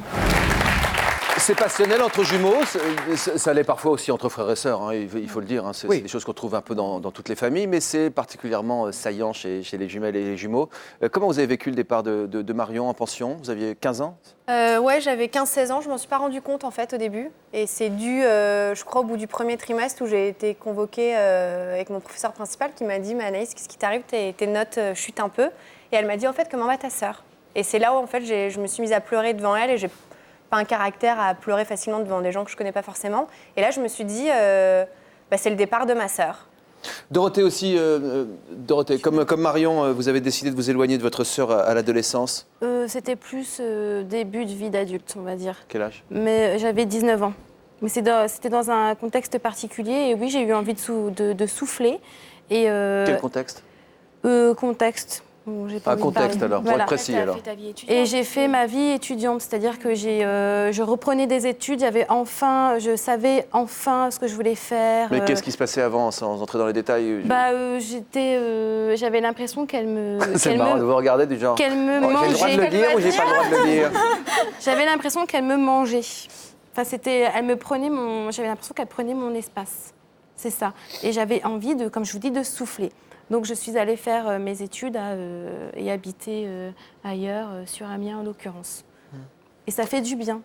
C'est passionnel entre jumeaux, ça l'est parfois aussi entre frères et sœurs, hein, il faut le dire. Hein, c'est des choses qu'on trouve un peu dans toutes les familles, mais c'est particulièrement saillant chez les jumelles et les jumeaux. Comment vous avez vécu le départ de Marion en pension? Vous aviez 15 ans? Ouais, j'avais 15-16 ans, je m'en suis pas rendu compte en fait au début. Et c'est dû, je crois, au bout du premier trimestre où j'ai été convoquée avec mon professeur principal qui m'a dit « Mais Anaïs, qu'est-ce qui t'arrive? Tes notes chutent un peu. » Et elle m'a dit « En fait, comment va ta sœur ?» Et c'est là où en fait, je me suis mise à pleurer devant elle et j'ai pas un caractère à pleurer facilement devant des gens que je connais pas forcément. Et là, je me suis dit c'est le départ de ma sœur. Dorothée aussi, Dorothée, comme Marion, vous avez décidé de vous éloigner de votre sœur à l'adolescence. C'était plus début de vie d'adulte, on va dire. Quel âge? Mais j'avais 19 ans. Mais c'était dans un contexte particulier. Et oui, j'ai eu envie de souffler. Et, quel contexte? Contexte. Bon, un contexte alors, pour être précis alors. Et j'ai fait ma vie étudiante, c'est-à-dire que je reprenais des études, je savais enfin ce que je voulais faire. Mais qu'est-ce qui se passait avant, sans entrer dans les détails? J'avais l'impression qu'elle me... C'est marrant de vous regarder du genre... Qu'elle me mangeait. J'ai le droit de le dire ou j'ai pas le droit de le dire? J'avais l'impression qu'elle me mangeait. Enfin, j'avais l'impression qu'elle prenait mon espace. C'est ça. Et j'avais envie, comme je vous dis, de souffler. Donc je suis allée faire mes études et habiter ailleurs, sur Amiens en l'occurrence. Et ça fait du bien.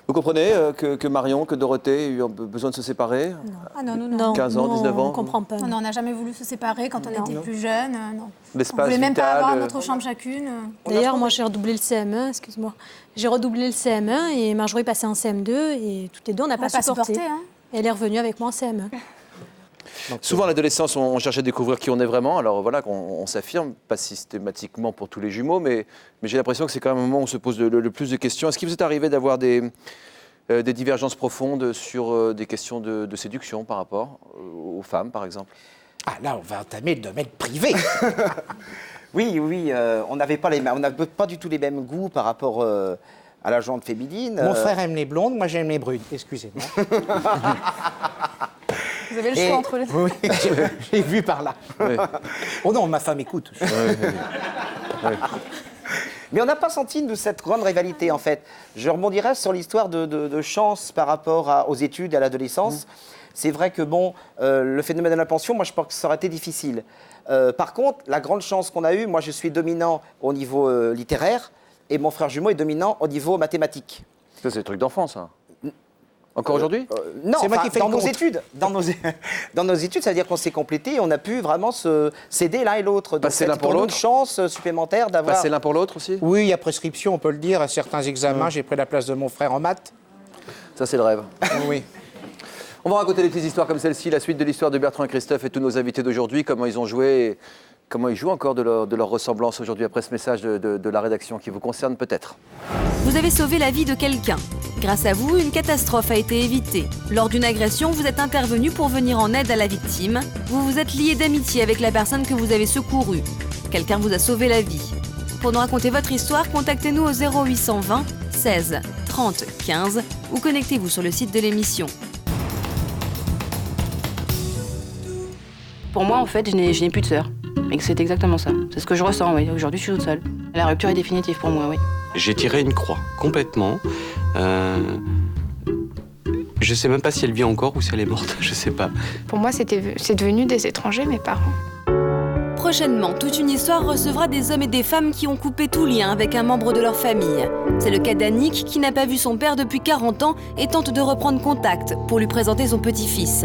Vous comprenez que Marion, que Dorothée aient eu besoin de se séparer? Ah non. 15 ans, 19 ans? On ne comprend pas. Non, on n'a jamais voulu se séparer quand on était plus jeunes. Non. On ne L'espace voulait même pas vital, avoir notre chambre chacune. D'ailleurs, moi, j'ai redoublé le CM1, excuse-moi. J'ai redoublé le CM1 et Marjorie est passée en CM2 et toutes les deux, on n'a pas supporté. Hein. Et elle est revenue avec moi en CM1. Souvent, à l'adolescence, on cherche à découvrir qui on est vraiment. Alors voilà, on s'affirme, pas systématiquement pour tous les jumeaux, mais j'ai l'impression que c'est quand même un moment où on se pose le plus de questions. Est-ce qu'il vous est arrivé d'avoir des divergences profondes sur des questions de séduction par rapport aux femmes, par exemple? Ah, là, on va entamer le domaine privé. Oui, on n'avait pas du tout les mêmes goûts par rapport à la jante féminine. Mon frère aime les blondes, moi j'aime les brunes. Excusez-moi. Vous avez le choix entre les deux. Oui, j'ai vu par là. Oui. Oh non, ma femme écoute. Oui. Mais on n'a pas senti, nous, cette grande rivalité, en fait. Je rebondirais sur l'histoire de chance par rapport aux études et à l'adolescence. C'est vrai que, le phénomène de la pension, moi, je pense que ça aurait été difficile. Par contre, la grande chance qu'on a eue, moi, je suis dominant au niveau littéraire et mon frère jumeau est dominant au niveau mathématique. Ça, c'est des trucs d'enfant, ça. Encore aujourd'hui? Non, c'est moi qui fais dans nos études. Dans nos études, ça veut dire qu'on s'est complété et on a pu vraiment s'aider l'un et l'autre. Passer l'un pour l'autre. Une chance supplémentaire d'avoir. Passer l'un pour l'autre aussi? Oui, il y a prescription, on peut le dire. À certains examens, j'ai pris la place de mon frère en maths. Ça, c'est le rêve. Oui. On va raconter des petites histoires comme celle-ci, la suite de l'histoire de Bertrand et Christophe et tous nos invités d'aujourd'hui, comment ils ont joué, et comment ils jouent encore de leur ressemblance aujourd'hui après ce message de la rédaction qui vous concerne peut-être. Vous avez sauvé la vie de quelqu'un. Grâce à vous, une catastrophe a été évitée. Lors d'une agression, vous êtes intervenu pour venir en aide à la victime. Vous vous êtes lié d'amitié avec la personne que vous avez secourue. Quelqu'un vous a sauvé la vie. Pour nous raconter votre histoire, contactez-nous au 0820 16 30 15 ou connectez-vous sur le site de l'émission. Pour moi, en fait, je n'ai plus de sœur. Et que c'est exactement ça. C'est ce que je ressens, oui. Aujourd'hui, je suis toute seule. La rupture est définitive pour moi, oui. J'ai tiré une croix, complètement. Je sais même pas si elle vit encore ou si elle est morte, je sais pas. Pour moi, c'est devenu des étrangers, mes parents. Prochainement, toute une histoire recevra des hommes et des femmes qui ont coupé tout lien avec un membre de leur famille. C'est le cas d'Annick, qui n'a pas vu son père depuis 40 ans et tente de reprendre contact pour lui présenter son petit-fils.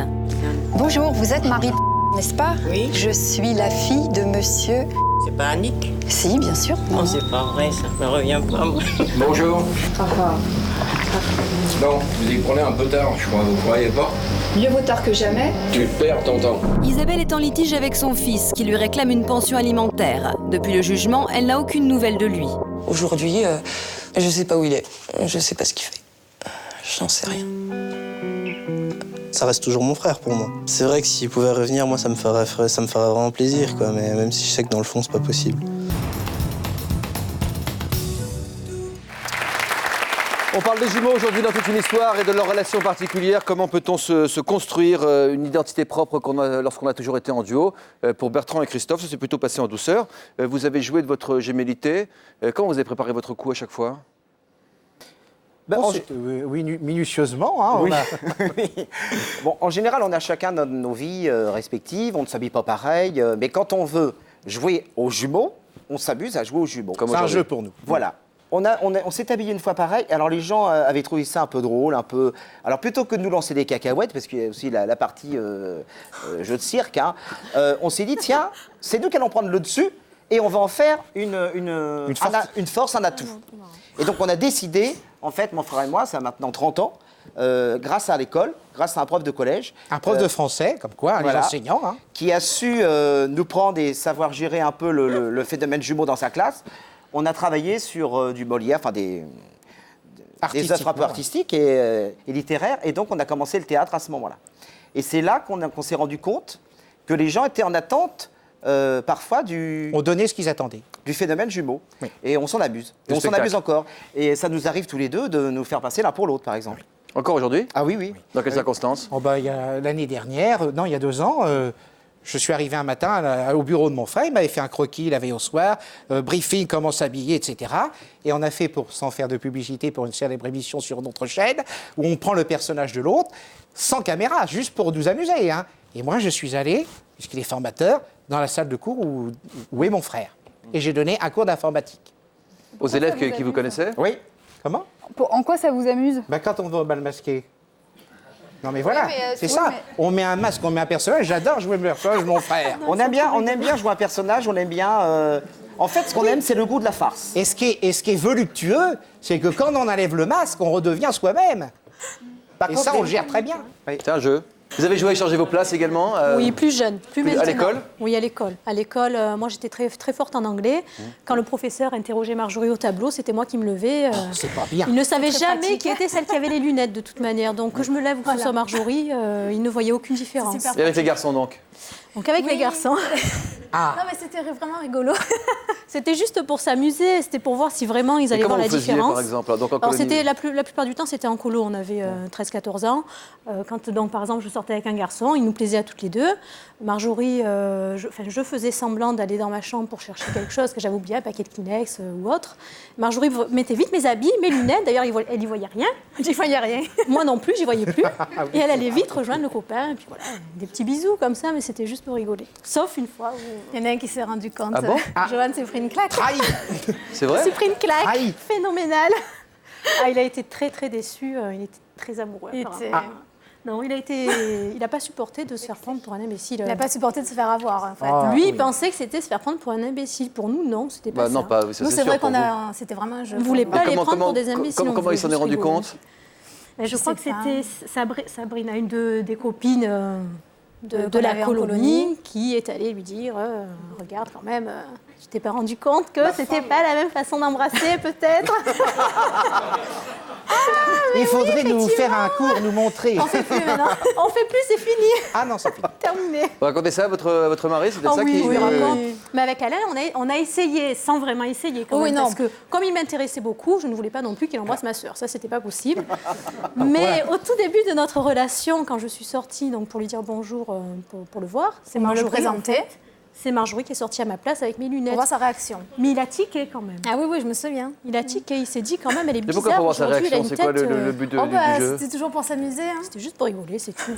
Bonjour, vous êtes Marie, n'est-ce pas? Oui. Je suis la fille de monsieur... C'est pas Annick? Si, bien sûr. Non, c'est pas vrai, ça me revient pas. Bonjour. Enfin... Non, vous y prenez un peu tard, je crois, vous croyez pas? Mieux vaut tard que jamais. Tu perds ton temps. Isabelle est en litige avec son fils, qui lui réclame une pension alimentaire. Depuis le jugement, elle n'a aucune nouvelle de lui. Aujourd'hui, je sais pas où il est. Je sais pas ce qu'il fait. J'en sais rien. Ça reste toujours mon frère pour moi. C'est vrai que s'il pouvait revenir, moi, ça me ferait vraiment plaisir, quoi. Mais même si je sais que dans le fond, c'est pas possible. On parle des jumeaux aujourd'hui dans toute une histoire et de leur relation particulière. Comment peut-on se construire une identité propre lorsqu'on a toujours été en duo? Pour Bertrand et Christophe, ça s'est plutôt passé en douceur. Vous avez joué de votre gémellité. Comment vous avez préparé votre coup à chaque fois? Oui, minutieusement. Hein, oui. Oui. Bon, en général, on a chacun nos vies respectives, on ne s'habille pas pareil, mais quand on veut jouer aux jumeaux, on s'amuse à jouer aux jumeaux. C'est un jeu pour nous. Voilà. On s'est habillé une fois pareil, alors les gens avaient trouvé ça un peu drôle, un peu... Alors plutôt que de nous lancer des cacahuètes, parce qu'il y a aussi la partie jeu de cirque, hein, on s'est dit, tiens, c'est nous qui allons prendre le dessus, et on va en faire une force, un atout. Et donc on a décidé, en fait, mon frère et moi, ça a maintenant 30 ans, grâce à l'école, grâce à un prof de collège. Un prof de français, comme quoi, voilà, les enseignants. Hein. Qui a su nous prendre et savoir gérer un peu le phénomène jumeau dans sa classe. On a travaillé sur du Molière, enfin des œuvres un peu artistiques et littéraires. Et donc on a commencé le théâtre à ce moment-là. Et c'est là qu'on s'est rendu compte que les gens étaient en attente parfois On donnait ce qu'ils attendaient. Du phénomène jumeau. Oui. Et on s'en abuse. Et on s'en abuse encore. Et ça nous arrive tous les deux de nous faire passer l'un pour l'autre, par exemple. Oui. Encore aujourd'hui? Ah oui, oui. Dans quelles circonstances? Il y a l'année dernière, il y a 2 ans, je suis arrivé un matin au bureau de mon frère, il m'avait fait un croquis la veille au soir, briefing, comment s'habiller, etc. Et on a fait, sans faire de publicité, pour une célèbre émission sur notre chaîne, où on prend le personnage de l'autre, sans caméra, juste pour nous amuser. Hein. Et moi, je suis allé, puisqu'il est formateur, dans la salle de cours où est mon frère. Et j'ai donné un cours d'informatique. Aux élèves qui vous connaissaient? Oui. Comment? En quoi ça vous amuse? Quand on va au bal masqué. Non mais voilà, Oui, mais, c'est oui, ça. mais- On met un masque, on met un personnage. J'adore jouer le personnage de mon frère. On aime bien jouer un personnage, on aime bien... En fait, ce qu'on aime, c'est le goût de la farce. Et ce qui est voluptueux, c'est que quand on enlève le masque, on redevient soi-même. Et ça, on le gère très bien. C'est un jeu. Vous avez joué à échanger vos places également Oui, plus jeune, plus maintenant. À l'école? Oui, à l'école. À l'école, moi j'étais très, très forte en anglais. Quand le professeur interrogeait Marjorie au tableau, c'était moi qui me levais. C'est pas bien. Il ne savait Très jamais pratique. qui était celle qui avait les lunettes de toute manière. Donc que je me lève ou que ce soit Marjorie, il ne voyait aucune différence. Et avec les garçons donc? Donc avec les garçons. Non, mais c'était vraiment rigolo. C'était juste pour s'amuser, c'était pour voir si vraiment ils allaient voir la différence. Par exemple donc, en Alors colonie c'était la plupart du temps c'était en colo, on avait 13-14 ans. Quand donc par exemple je sortais avec un garçon, il nous plaisait à toutes les deux. Marjorie, je faisais semblant d'aller dans ma chambre pour chercher quelque chose que j'avais oublié, un paquet de Kleenex ou autre. Marjorie mettait vite mes habits, mes lunettes, d'ailleurs elle y voyait rien. J'y voyais rien. Moi non plus, j'y voyais plus. Et elle allait vite rejoindre le copain, et puis voilà, des petits bisous comme ça, mais c'était juste pour rigoler. Sauf une fois où... Il y en a un qui s'est rendu compte. Ah bon? Johan s'est pris une claque. C'est vrai? Il s'est pris une claque phénoménale. Il a été très très déçu, il était très amoureux. Non, il n'a pas supporté de se faire prendre pour un imbécile. Il n'a pas supporté de se faire avoir, en fait. Lui, il pensait que c'était se faire prendre pour un imbécile. Pour nous, non, c'était pas ça. Non, pas, ça, Nous, c'est sûr, vrai pour qu'on vous. c'était vraiment un jeu. On ne voulait pas les prendre pour des imbéciles. Comment il s'en est rendu compte? Mais je crois que c'était Sabrina, une des copines de qu'on la avait en colonie, qui est allée lui dire regarde quand même, tu t'es pas rendu compte que c'était pas la même façon d'embrasser peut-être. Il faudrait nous faire un cours, nous montrer. On fait plus maintenant. On fait plus, c'est fini. Ah non, c'est fini. Terminé. Vous racontez ça à votre mari? C'est peut-être ça qui... Oui, raconte. Mais avec Alain, on a essayé, sans vraiment essayer quand même, parce que comme il m'intéressait beaucoup, je ne voulais pas non plus qu'il embrasse ma sœur. Ça, c'était pas possible. Mais au tout début de notre relation, quand je suis sortie donc, pour lui dire bonjour, pour le voir, c'est Marjorie. le présenter. C'est Marjorie qui est sortie à ma place avec mes lunettes. On voit sa réaction. Mais il a tiqué quand même. Ah oui, je me souviens. Il a tiqué, il s'est dit quand même, elle est Mais bizarre. pourquoi pour voir sa aujourd'hui, réaction? C'est quoi le but du jeu? C'était toujours pour s'amuser. C'était juste pour rigoler, c'est tout.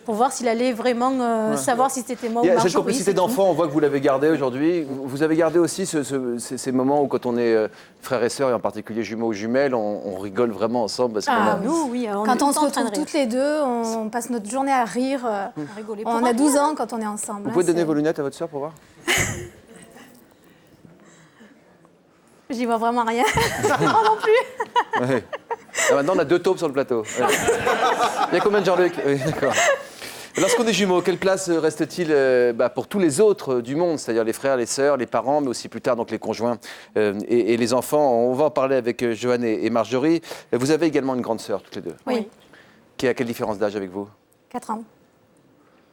Pour voir s'il allait vraiment savoir si c'était moi ou Il y a Marjorie. cette complicité d'enfant, on voit que vous l'avez gardée aujourd'hui. Vous avez gardé aussi ces moments où quand on est frères et sœurs, et en particulier jumeaux ou jumelles, on rigole vraiment ensemble. Parce qu'on a... nous, oui. Quand on se retrouve toutes les deux, on passe notre journée à rire. À rigoler. On a 12 ans quand on est ensemble. Vous pouvez donner vos lunettes à votre sœur pour voir? J'y vois vraiment rien. Moi non plus. Ouais. Maintenant, on a 2 taupes sur le plateau. Ouais. Il y a combien de Jean-Luc? Oui, d'accord. Lorsqu'on est jumeaux, quelle place reste-t-il pour tous les autres du monde, c'est-à-dire les frères, les sœurs, les parents, mais aussi plus tard donc les conjoints et les enfants? On va en parler avec Johan et Marjorie. Vous avez également une grande sœur, toutes les deux. Oui. Qui a quelle différence d'âge avec vous? 4 ans.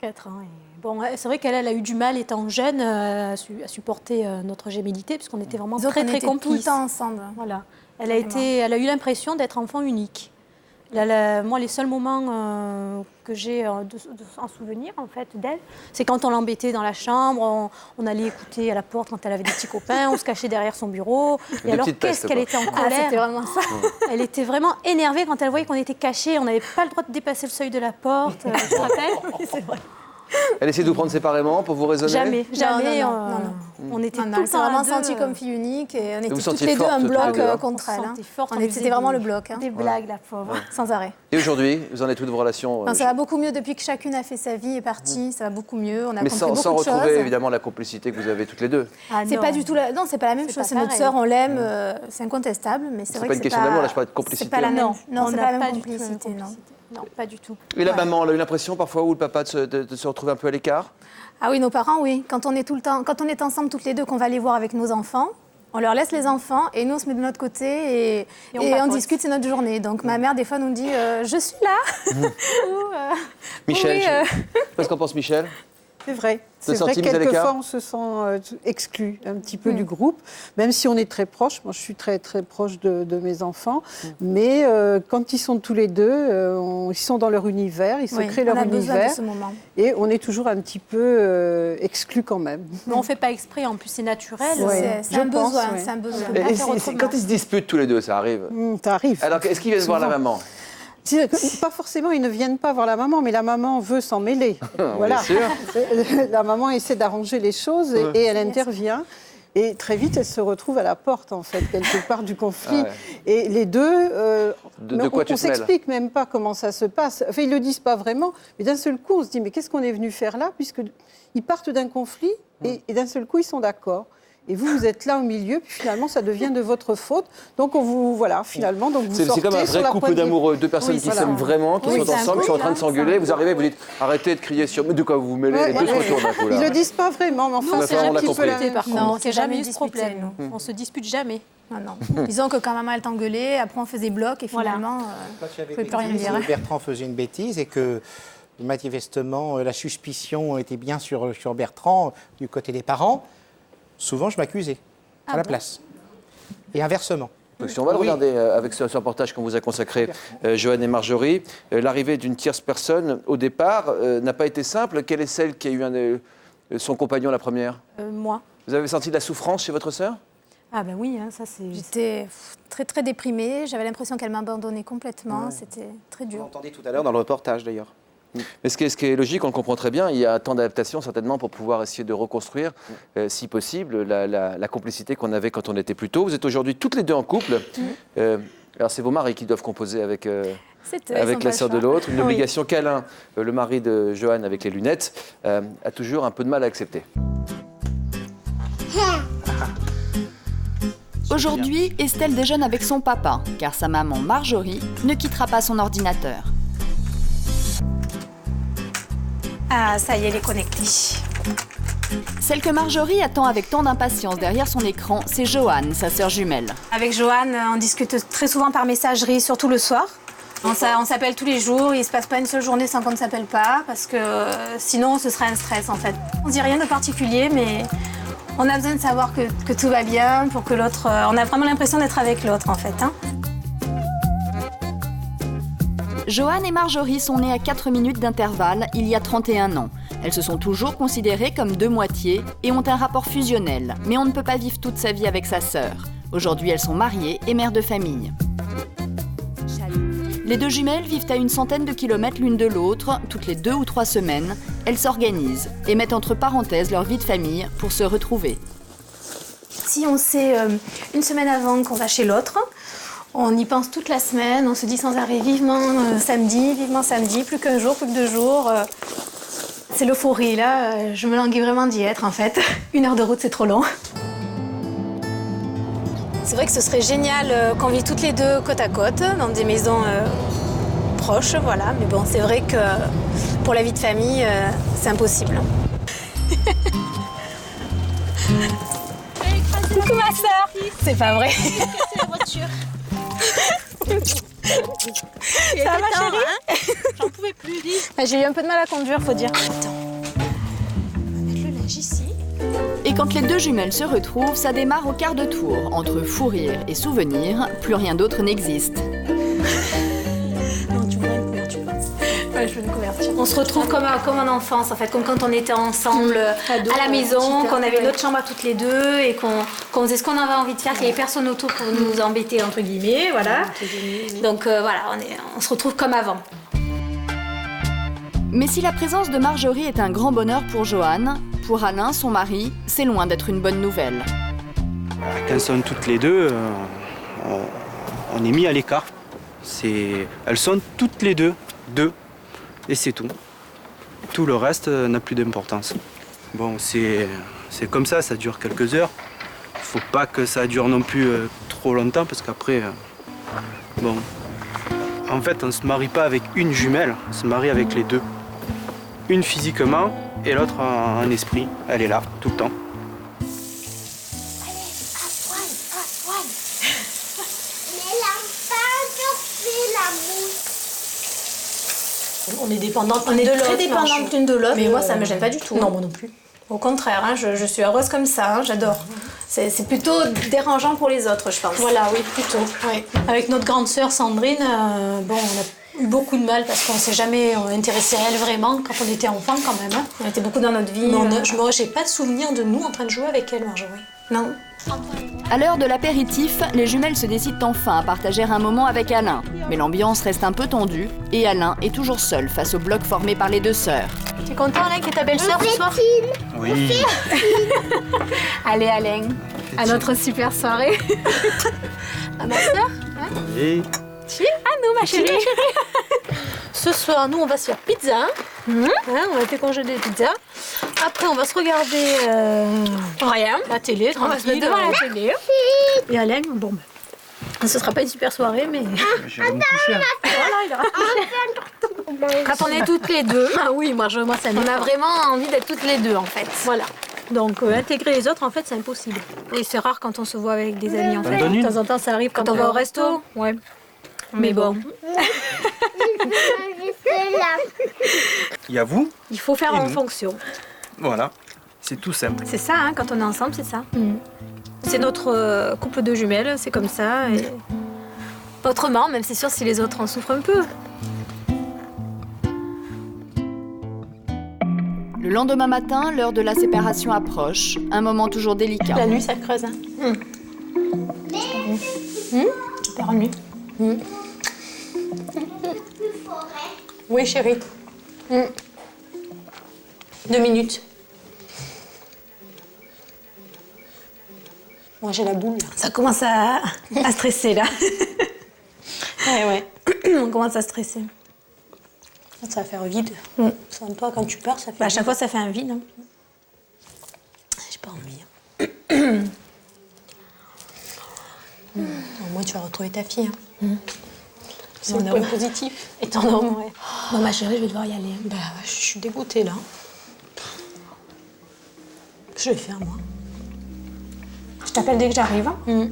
4 ans. Bon, c'est vrai qu'elle a eu du mal, étant jeune, à supporter notre gémilité, puisqu'on était vraiment très, très complices. Tout le temps ensemble. Voilà. Elle a eu l'impression d'être enfant unique. Moi, les seuls moments que j'ai en souvenir, en fait, d'elle, c'est quand on l'embêtait dans la chambre, on allait écouter à la porte quand elle avait des petits copains, on se cachait derrière son bureau. Et alors, qu'est-ce qu'elle était en colère. C'était vraiment ça. Elle était vraiment énervée quand elle voyait qu'on était cachés, on n'avait pas le droit de dépasser le seuil de la porte. Tu te rappelles? Oui, c'est vrai. Elle essaie de vous prendre séparément pour vous raisonner? Jamais. Non. On était tout le temps temps vraiment à deux. sentie comme fille unique et on était vous toutes les deux un bloc contre On elle. sentait forte, on C'était faisait vraiment des- le bloc. Des blagues, la pauvre. Sans arrêt. Et aujourd'hui, vous en êtes où de vos relations? Ça va beaucoup mieux depuis que chacune a fait sa vie et est partie. Ça va beaucoup mieux. On a Mais compris sans beaucoup de choses. retrouver évidemment la complicité que vous avez toutes les deux. C'est pas du tout non, c'est pas la même C'est chose. pas C'est notre pareil. sœur, on l'aime, c'est incontestable, mais c'est C'est vrai pas que une question d'amour, là je parle de complicité. C'est pas la même. Non, on c'est n'a pas la pas même du tout la même complicité, non. Non, pas du tout. Et la maman, elle a eu l'impression parfois ou le papa de se retrouver un peu à l'écart? Ah oui, nos parents, oui. Quand on est ensemble toutes les deux, qu'on va les voir avec nos enfants, on leur laisse les enfants et nous on se met de notre côté et on papote. discute, c'est notre journée. Donc ma mère des fois nous dit je suis là. Michel, Oui, qu'est-ce qu'en pense Michel? C'est vrai. Te C'est vrai sens-tu que mise à l'écart? quelquefois on se sent exclu un petit peu du groupe, même si on est très proche. Moi, je suis très très proche de mes enfants, mais quand ils sont tous les deux, ils sont dans leur univers, ils se Oui, créent leur on a besoin univers, de ce moment. et on est toujours un petit peu exclu quand même. Mais on ne fait pas exprès, en plus c'est naturel. Ouais. C'est un Je pense, besoin, ouais. c'est un besoin. peut pas Et faire autrement. quand ils se disputent tous les deux, ça arrive. Ça arrive. Alors, est-ce qu'ils viennent voir la Souvent. maman? Pas forcément, ils ne viennent pas voir la maman, mais la maman veut s'en mêler. Bien sûr. La maman essaie d'arranger les choses et elle intervient. Et très vite, elles se retrouvent à la porte, en fait, quelque part du conflit. Et les deux, on ne s'explique même pas comment ça se passe. Enfin, ils ne le disent pas vraiment, mais d'un seul coup, on se dit, mais qu'est-ce qu'on est venu faire là? Puisqu'ils partent d'un conflit et d'un seul coup, ils sont d'accord. Et vous êtes là au milieu, puis finalement, ça devient de votre faute. Donc, on vous, voilà, finalement, donc vous sortez. C'est comme un vrai couple d'amoureux, deux personnes qui s'aiment vraiment, qui sont ensemble, qui sont en train de s'engueuler. Vous arrivez, vous dites, arrêtez de crier sur... Mais de quoi vous vous mêlez? Les deux se retournent d'un coup, là. Ils ne le disent pas vraiment, mais enfin, c'est un petit peu la par contre. Non, c'est jamais eu ce problème. On se dispute jamais. Non. Disons que quand maman elle t'engueulait, après on faisait bloc et finalement, je ne pouvais plus rien dire. Bertrand faisait une bêtise et que... Manifestement, la suspicion était bien sur Bertrand, du côté des parents. Souvent, je m'accusais à la place. Et inversement. Si on va le regarder avec ce reportage qu'on vous a consacré, Joanne et Marjorie, l'arrivée d'une tierce personne, au départ, n'a pas été simple. Quelle est celle qui a eu son compagnon la première? Moi. Vous avez senti de la souffrance chez votre sœur? Ah ben oui, ça c'est... J'étais très très déprimée, j'avais l'impression qu'elle m'abandonnait complètement, c'était très dur. Vous l'entendez tout à l'heure dans le reportage d'ailleurs. Mais ce qui est logique, on le comprend très bien, il y a tant d'adaptations certainement pour pouvoir essayer de reconstruire, si possible, la complicité qu'on avait quand on était plus tôt. Vous êtes aujourd'hui toutes les deux en couple. Alors c'est vos maris qui doivent composer avec la sœur de l'autre. Une obligation qu'Alain, le mari de Joanne avec les lunettes, a toujours un peu de mal à accepter. Aujourd'hui, Estelle déjeune avec son papa, car sa maman Marjorie ne quittera pas son ordinateur. Ah, ça y est, elle est connectée. Celle que Marjorie attend avec tant d'impatience derrière son écran, c'est Joanne, sa sœur jumelle. Avec Joanne, on discute très souvent par messagerie, surtout le soir. On s'appelle tous les jours, il ne se passe pas une seule journée sans qu'on ne s'appelle pas, parce que sinon ce serait un stress en fait. On ne dit rien de particulier, mais on a besoin de savoir que tout va bien, pour que l'autre... on a vraiment l'impression d'être avec l'autre en fait. Joanne et Marjorie sont nées à 4 minutes d'intervalle il y a 31 ans. Elles se sont toujours considérées comme deux moitiés et ont un rapport fusionnel. Mais on ne peut pas vivre toute sa vie avec sa sœur. Aujourd'hui, elles sont mariées et mères de famille. Les deux jumelles vivent à une centaine de kilomètres l'une de l'autre. Toutes les 2 ou 3 semaines, elles s'organisent et mettent entre parenthèses leur vie de famille pour se retrouver. Si on sait une semaine avant qu'on va chez l'autre, on y pense toute la semaine, on se dit sans arrêt vivement samedi, plus qu'un jour, plus que 2 jours. C'est l'euphorie, là, je me languis vraiment d'y être en fait. 1 heure de route, c'est trop long. C'est vrai que ce serait génial qu'on vive toutes les deux côte à côte, dans des maisons proches, voilà. Mais bon, c'est vrai que pour la vie de famille, c'est impossible. Coucou ma sœur. C'est pas vrai. C'est la voiture. Ça va ma chérie? J'en pouvais plus, dis. J'ai eu un peu de mal à conduire, faut dire. Attends. On va mettre le linge ici. Et quand les deux jumelles se retrouvent, ça démarre au quart de tour. Entre fou rire et souvenir, plus rien d'autre n'existe. Non, tu voudrais une couverture. Ouais, je veux une couverture. On se retrouve comme en enfance, en fait, comme quand on était ensemble à la maison, qu'on avait notre chambre à toutes les deux et qu'on faisait ce qu'on avait envie de faire, qu'il n'y avait personne autour pour nous embêter, entre guillemets, voilà. Donc voilà, on se retrouve comme avant. Mais si la présence de Marjorie est un grand bonheur pour Joanne, pour Alain, son mari, c'est loin d'être une bonne nouvelle. Quand elles sont toutes les deux, on est mis à l'écart. Elles sont toutes les deux, et c'est tout. Tout le reste n'a plus d'importance. Bon, c'est comme ça dure quelques heures. Il faut pas que ça dure non plus trop longtemps, parce qu'après, bon, en fait, on ne se marie pas avec une jumelle, on se marie avec les deux. Une physiquement et l'autre en esprit. Elle est là, tout le temps. On est dépendantes On est de l'autre. très dépendantes l'une de l'autre. Mais moi, ça me me gêne pas du tout. Non, moi non plus. Au contraire, je suis heureuse comme ça, j'adore. C'est plutôt dérangeant pour les autres, je pense. Voilà, oui, plutôt. Oui. Avec notre grande sœur Sandrine, on a eu beaucoup de mal parce qu'on ne s'est jamais intéressé à elle vraiment quand on était enfant quand même. On était beaucoup dans notre vie. Mais je n'ai pas de souvenir de nous en train de jouer avec elle, Marjorie. Non. À l'heure de l'apéritif, les jumelles se décident enfin à partager un moment avec Alain. Mais l'ambiance reste un peu tendue et Alain est toujours seul face au bloc formé par les deux sœurs. Tu es content, Alain, que ta belle-sœur ce soir? Oui. Allez, Alain, à notre super soirée. À ma sœur, hein? Oui. À nous, ma chérie. Ce soir, nous, on va se faire pizza. Hein, on va décongeler des pizzas. Après, on va se regarder rien, la télé, tranquille. On va se mettre devant la télé. Et Alain, bon, ce sera pas une super soirée, mais... Je vais me coucher. Voilà, il aura... Quand on est toutes les deux, ah oui, moi ça on a vraiment envie d'être toutes les deux, en fait. Voilà. Donc, intégrer les autres, en fait, c'est impossible. Et c'est rare quand on se voit avec des amis, en fait. De temps en temps, ça arrive quand on va au resto. Ouais. Mais bon. Il y a vous. Il faut faire en fonction. Voilà, c'est tout simple. C'est ça, hein, quand on est ensemble, c'est ça. C'est notre couple de jumelles, c'est comme ça. Et... autrement, même c'est sûr si les autres en souffrent un peu. Le lendemain matin, l'heure de la séparation approche. Un moment toujours délicat. La nuit, ça creuse. Hein. Super nuit. Oui, chérie. 2 minutes. Moi, j'ai la boule. Ça commence à stresser, là. Ouais. On commence à stresser. Ça va faire vide. Toi, quand tu pars, ça fait... à chaque fois, ça fait un vide. Hein. J'ai pas envie. Au moins, tu vas retrouver ta fille. Hein. C'est un point positif. Et ton homme, ouais. Bon, ma chérie, je vais devoir y aller. Bah, je suis dégoûtée, là. Qu'est-ce que je vais faire, moi? Je t'appelle dès que j'arrive. Hein.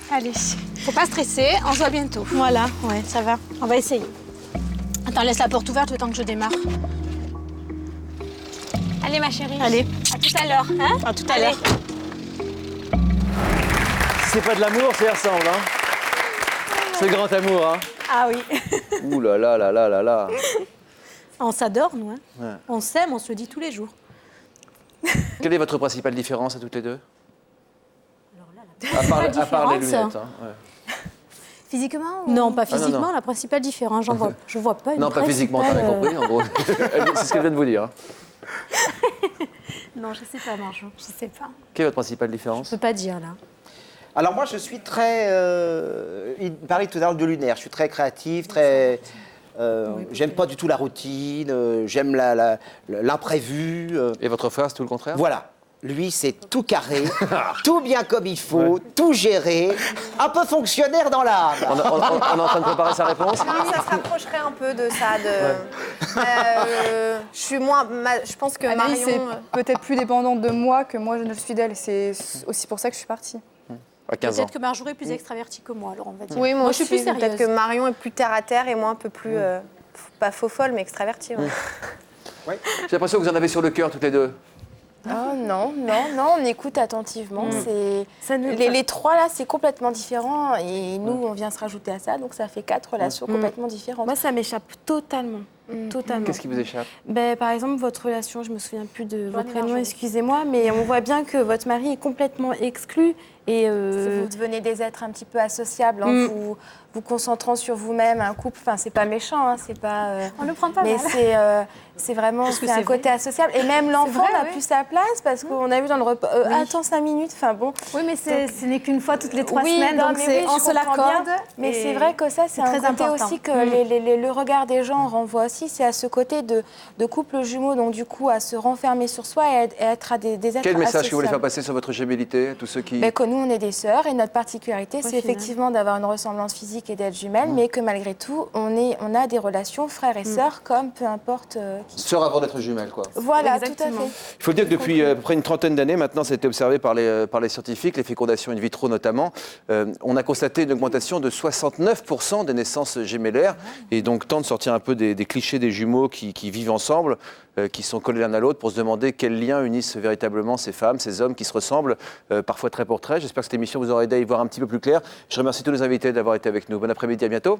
Allez. Faut pas stresser, on se voit bientôt. Voilà, ouais, ça va. On va essayer. Attends, laisse la porte ouverte le temps que je démarre. Allez, ma chérie. Allez. À tout à l'heure, hein? À tout à l'heure. Si c'est pas de l'amour, c'est ressemble, hein. C'est le grand amour, hein. Ah oui. Ouh là là là là là là. On s'adore, nous. Hein. Ouais. On s'aime, on se le dit tous les jours. Quelle est votre principale différence à toutes les deux? Alors là, à part les lunettes. Hein. Ouais. Physiquement ou... Non, pas physiquement, non. La principale différence, je vois pas une non, pas physiquement, t'as bien compris, en gros. C'est ce qu'elle vient de vous dire. Non, je sais pas, Marjo, je sais pas. Quelle est votre principale différence? Je peux pas dire, là. Alors moi, je suis très... il parlait tout à l'heure de lunaire. Je suis très créatif, très... j'aime pas du tout la routine, j'aime l'imprévu. Et votre frère, c'est tout le contraire? Voilà. Lui, c'est tout carré, tout bien comme il faut, tout géré, un peu fonctionnaire dans l'âme. On est en train de préparer sa réponse? Non, ça se rapprocherait un peu de ça. Je suis moins... je pense que Anaïs Marion... est peut-être plus dépendante de moi que moi je ne le suis d'elle. C'est aussi pour ça que je suis partie. À 15 ans. Peut-être que Marjorie est plus extravertie que moi, alors on va dire. Oui, moi je suis plus sérieuse. Peut-être que Marion est plus terre-à-terre et moi un peu plus... pas faux-folle, mais extravertie. Ouais. J'ai l'impression que vous en avez sur le cœur, toutes les deux. Oh non, on écoute attentivement. Les trois là, c'est complètement différent et nous, on vient se rajouter à ça, donc ça fait 4 relations complètement différentes. Moi, ça m'échappe totalement. Totalement. Qu'est-ce qui vous échappe? Par exemple, votre relation, je me souviens plus de vos prénoms, excusez-moi, mais on voit bien que votre mari est complètement exclu et vous devenez des êtres un petit peu associables, hein, vous concentrant sur vous-même, un couple. Enfin, c'est pas méchant, hein, c'est pas. On le prend pas mais mal. c'est vraiment un côté associable. Et même l'enfant n'a plus sa place parce qu'on a vu dans le repas. Attends 5 minutes. Enfin bon. Oui, mais ce n'est qu'une fois toutes les 3 semaines, donc on se l'accorde. Mais c'est vrai que ça, c'est un côté important. Aussi que le regard des gens renvoie aussi. C'est à ce côté de couple jumeau, donc du coup à se renfermer sur soi et être à des êtres associables. Quel message que vous voulez faire passer sur votre gémellité à tous ceux qui... Que nous, on est des sœurs et notre particularité, c'est effectivement d'avoir une ressemblance physique et d'être jumelles, mais que malgré tout, on a des relations frères et sœurs, comme peu importe... Sœurs avant d'être jumelles, quoi. Voilà, tout à fait. Il faut dire que depuis à peu près une trentaine d'années, maintenant, ça a été observé par les scientifiques, les fécondations in vitro notamment, on a constaté une augmentation de 69% des naissances gémellaires, et donc temps de sortir un peu des clichés des jumeaux qui vivent ensemble, qui sont collés l'un à l'autre pour se demander quels liens unissent véritablement ces femmes, ces hommes qui se ressemblent, parfois trait pour trait. J'espère que cette émission vous aura aidé à y voir un petit peu plus clair. Je remercie tous les invités d'avoir été avec nous. Bon après-midi, à bientôt.